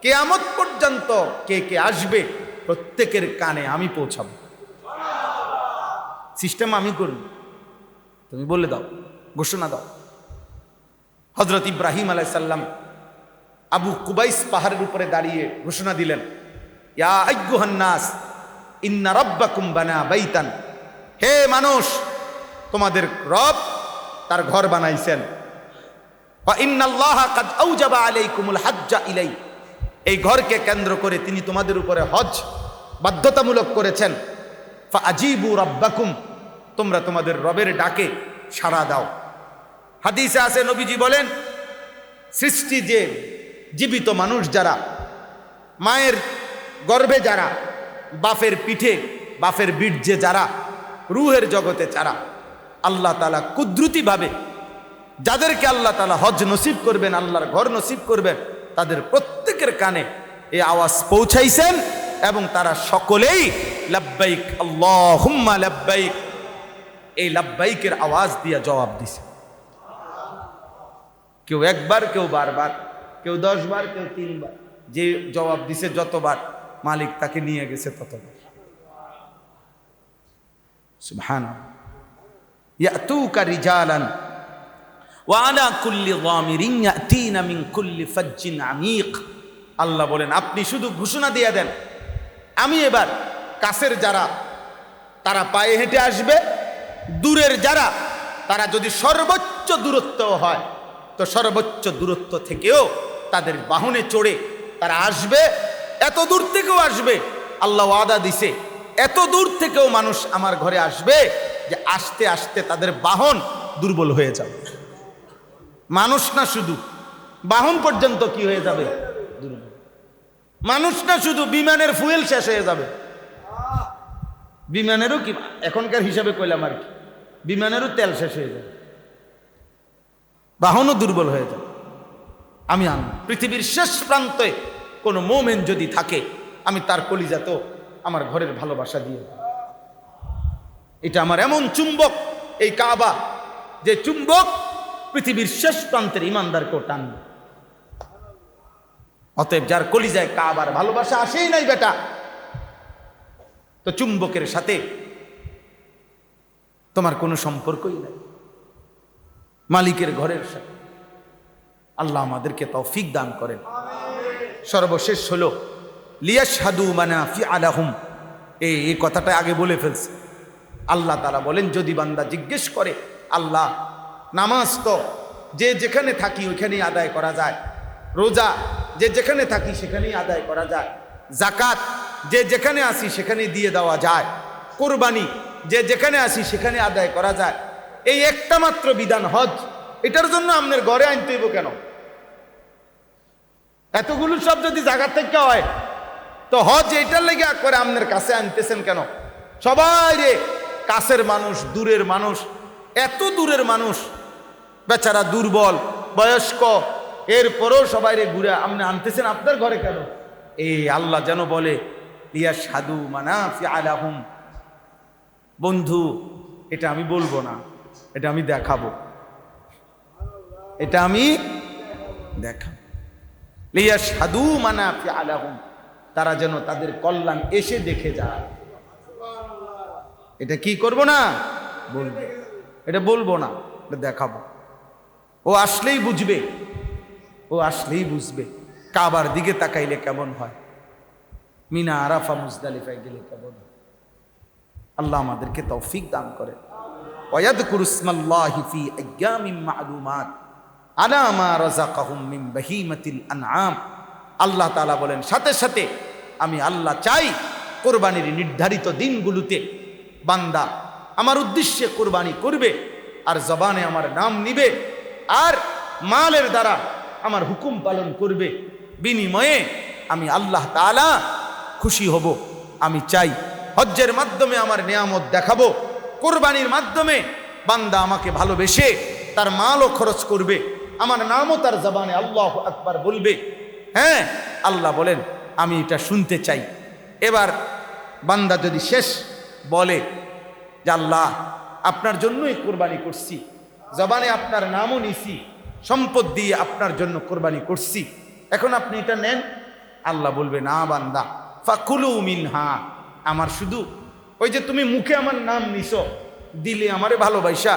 কিয়ামত পর্যন্ত কে কে আসবে প্রত্যেকের কানে আমি পৌঁছাবো। সিস্টেম আমি করব, তুমি বলে দাও, ঘোষণা দাও। হযরত ইব্রাহিম আলাইহিস সালাম আবু কুবাইস পাহাড়ের উপরে দাঁড়িয়ে ঘোষণা দিলেন, ইয়া আইয়ুহান নাস ইন্না রাব্বাকুম বানা বাইতান, হে মানুষ, তোমাদের রব তার ঘর বানাইছেন। ওয়া ইন্নাল্লাহা কাদ আওজাবা আলাইকুমুল হাজ্জা ইলাই, এই ঘরকে কেন্দ্র করে তিনি তোমাদের উপরে হজ বাধ্যতামূলক করেছেন। ফাআজিবু রাব্বাকুম, তোমরা তোমাদের রবের ডাকে সাড়া দাও। হাদিসে আছে, নবীজি বলেন, সৃষ্টি যে জীবিত মানুষ যারা, মায়ের গর্ভে যারা, বাফের পিঠে বাফের বীর্যে যারা, রুহের জগতে যারা, আল্লাহ তাআলা কুদরতিভাবে যাদেরকে আল্লাহ তাআলা হজ নসিব করবেন, আল্লাহর ঘর নসিব করবেন, তাদের প্রত্যেকের কানে এই আওয়াজ পৌঁছাইছেন এবং তারা সকলেই লাব্বাইক আল্লাহুম্মা লাব্বাইক, এই লাব্বাইকের আওয়াজ দিয়ে জবাব দিছে। কেউ একবার, কেউ বারবার, কেউ 10 বার, কেউ 3 বার, যে জবাব দিছে যতবার মালিক তাকে নিয়ে গেছে ততবার। সুবহানাল্লাহ। ইয়াতুকা রিজালান ওয়া আলা কুল্লি যামিরিন ইয়াতিনা মিন কুল্লি ফাজ্জিন আমিক, আল্লাহ বলেন আপনি শুধু ঘোষণা দিয়ে দেন, আমি এবার কাছের যারা তারা পায়ে হেঁটে আসবে, দূরের যারা তারা যদি সর্বোচ্চ দূরত্ব হয় তো সর্বোচ্চ দূরত্ব থেকেও তাদের বাহনে চড়ে তারা আসবে। এত দূর থেকেও আসবে, আল্লাহ ওয়াদা দিছে, এত দূর থেকেও মানুষ আমার ঘরে আসবে যে আসতে আসতে তাদের বাহন দুর্বল হয়ে যাবে। মানুষ না শুধু, বাহন পর্যন্ত কি হয়ে যাবে? দুর্বল। মানুষ না শুধু, বিমানের ফুয়েল শেষ হয়ে যাবে। বিমানেরও কি এখনকার হিসাবে কইলাম আর কি, বিমানেরও তেল শেষ হয়ে যাবে, বাহনও দুর্বল হয়ে যাবে। আমি পৃথিবীর শেষ প্রান্তে কোনো মোমেন যদি থাকে, আমি তার কলিজাতেও আমার ঘরের ভালোবাসা দিয়ে, এটা আমার এমন চুম্বক এই কাবা, যে চুম্বক পৃথিবীর শেষ প্রান্তের ইমানদারকেও টানবে। অতএব যার কলিজায় কাবার ভালোবাসা আসেই নাই বেটা, তো চুম্বকের সাথে তোমার কোনো সম্পর্কই নাই, মালিকের ঘরের সাথে। আল্লাহ আমাদেরকে তৌফিক দান করেন। সর্বশেষ হলো লিয়াশহাদু মানাফিআ লাহুম, এই কথাটা আগে বলে ফেলছে। আল্লাহ তাআলা বলেন, যদি বান্দা জিজ্ঞেস করে, আল্লাহ নামাজ তো যে যেখানে থাকি ওইখানেই আদায় করা যায়, রোজা যে যেখানে থাকি সেখানেই আদায় করা যায়, জাকাত যে যেখানে আসি সেখানে দিয়ে দেওয়া যায়, কোরবানি যে যেখানে আসি সেখানে আদায় করা যায়, এই একটা মাত্র বিধান হজ, এটার জন্য আপনার ঘরে আনতে হইব কেন? এতগুলো সব যদি জায়গা থেকে হয় তো হজ এটার লেগে করে আপনার কাছে আনতেছেন কেন? সবাই রে, কাছের মানুষ, দূরের মানুষ, এত দূরের মানুষ বেচারা দুর্বল বয়স্ক, এরপরও সবাই রে ঘুরে আপনি আনতেছেন আপনার ঘরে কেন? এই আল্লাহ যেন বলে লিয়াশহাদু মানাফিআ লাহুম, বন্ধু এটা আমি বলবো না, এটা আমি দেখাবো, এটা আমি দেখাবো। লিয়াশহাদু মানাফিআ লাহুম, তারা যেন তাদের কল্যাণ এসে দেখে যায়। এটা কি করব না, বলবো, এটা বলবো না, এটা দেখাবো। ও আসলেই বুঝবে, ও আসলেই বুঝবে কাবার দিকে তাকাইলে কেমন হয়, মিনা আরাফা মুজদালিফায় গেলে কেমন হয়। আল্লাহ আমাদেরকে তৌফিক দান করে। ওয়ায়াযকুরু ইসমাল্লাহি ফি আইয়ামিন মা'লুমাত আলা মা রাযাকাহুম মিন বাহিমাতিল আনআম। আল্লাহ তাআলা বলেন, সাথে সাথে আমি আল্লাহ চাই কোরবানির নির্ধারিত দিনগুলোতে বান্দা আমার উদ্দেশ্যে কোরবানি করবে, আর জবানে আমার নাম নিবে, আর মালের দ্বারা আমার হুকুম পালন করবে, বিনিময়ে আমি আল্লাহ তাআলা খুশি হব। আমি চাই হজ্জের মাধ্যমে আমার নিয়ামত দেখাবো, কোরবানির মাধ্যমে বান্দা আমাকে ভালোবেসে তার মালও খরচ করবে, আমার নামও তার জবানে আল্লাহু আকবার বলবে। হ্যাঁ, আল্লাহ বলেন আমি এটা শুনতে চাই। এবার বান্দা যদি শেষ বলে যে আল্লাহ আপনার জন্যই কোরবানি করছি, জবানে আপনার নামও নিছি, সম্পদ দিয়ে আপনার জন্য কোরবানি করছি, এখন আপনি এটা নেন। আল্লাহ বলবে না বান্দা, ফাকুলু মিনহা, আমার শুধু ওই যে তুমি মুখে আমার নাম নিছো, দিলে আমারে ভালোবাসা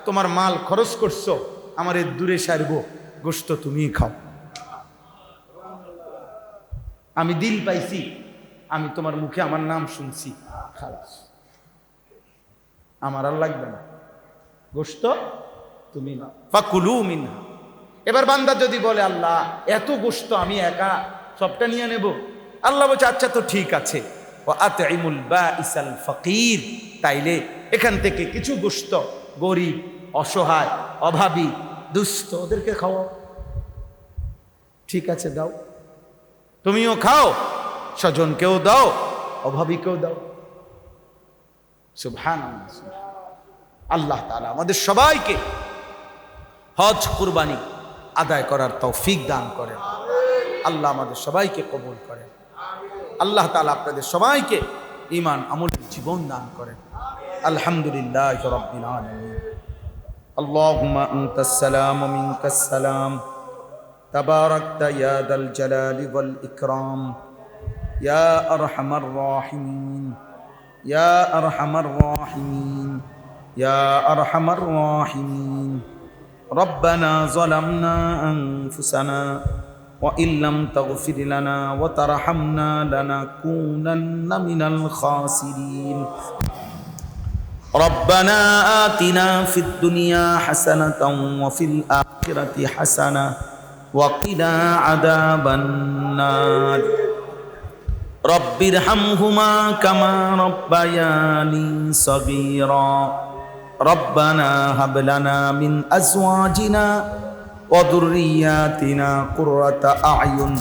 তোমার মাল খরচ করছো, আমারে দূরে সারবো, গোশত তুমিই খাও। আমি দিল পাইছি, আমি তোমার মুখে আমার নাম শুনছি, খালাস, আমার আর লাগবে না, গোশত তুমি না, ফাকুলু মিনহা। এবার বান্দা যদি বলে আল্লাহ এত গোশত আমি একা সবটা নিয়ে নেব, আল্লাহ বলছে আচ্ছা তো ঠিক আছে, ওয়া আতইমুল বাঈসাল ফাকির, তাইলে এখান থেকে কিছু গোশত গরিব, অসহায়, অভাবী, দুস্থ ওদেরকে খাওয়াও। ঠিক আছে দাও, তুমিও খাও, স্বজনকেও দাও, অভাবীকেও দাও। সুবহানাল্লাহ। আল্লাহ তাআলা আমাদের সবাইকে হজ কুরবানি আদায় করার তৌফিক দান করেন। আল্লাহ আমাদের সবাইকে কবুল করেন। আল্লাহ তাআলা আপনাদের সবাইকে ঈমান আমলের জীবন দান করেন। আলহামদুলিল্লাহি রাব্বিল আলামিন। আল্লাহুম্মা আনতাস সালাম ওয়া মিনকাস সালাম, তাবারাকতা ইয়া দাল জালালি ওয়াল ইকরাম, ইয়া আরহামার রাহিমিন, ইয়া আরহামার রাহিমিন, ইয়া আরহামার রাহিমিন। ربنا ظلمنا أنفسنا وإن لم تغفر لنا وترحمنا لنكونن من الخاسرين. ربنا آتنا في الدنيا حسنة وفي الآخرة حسنة وقنا عذاب النار. رب ارحمهما كما ربياني صغيرا. ربنا هب لنا من أزواجنا وذرياتنا قرة أعين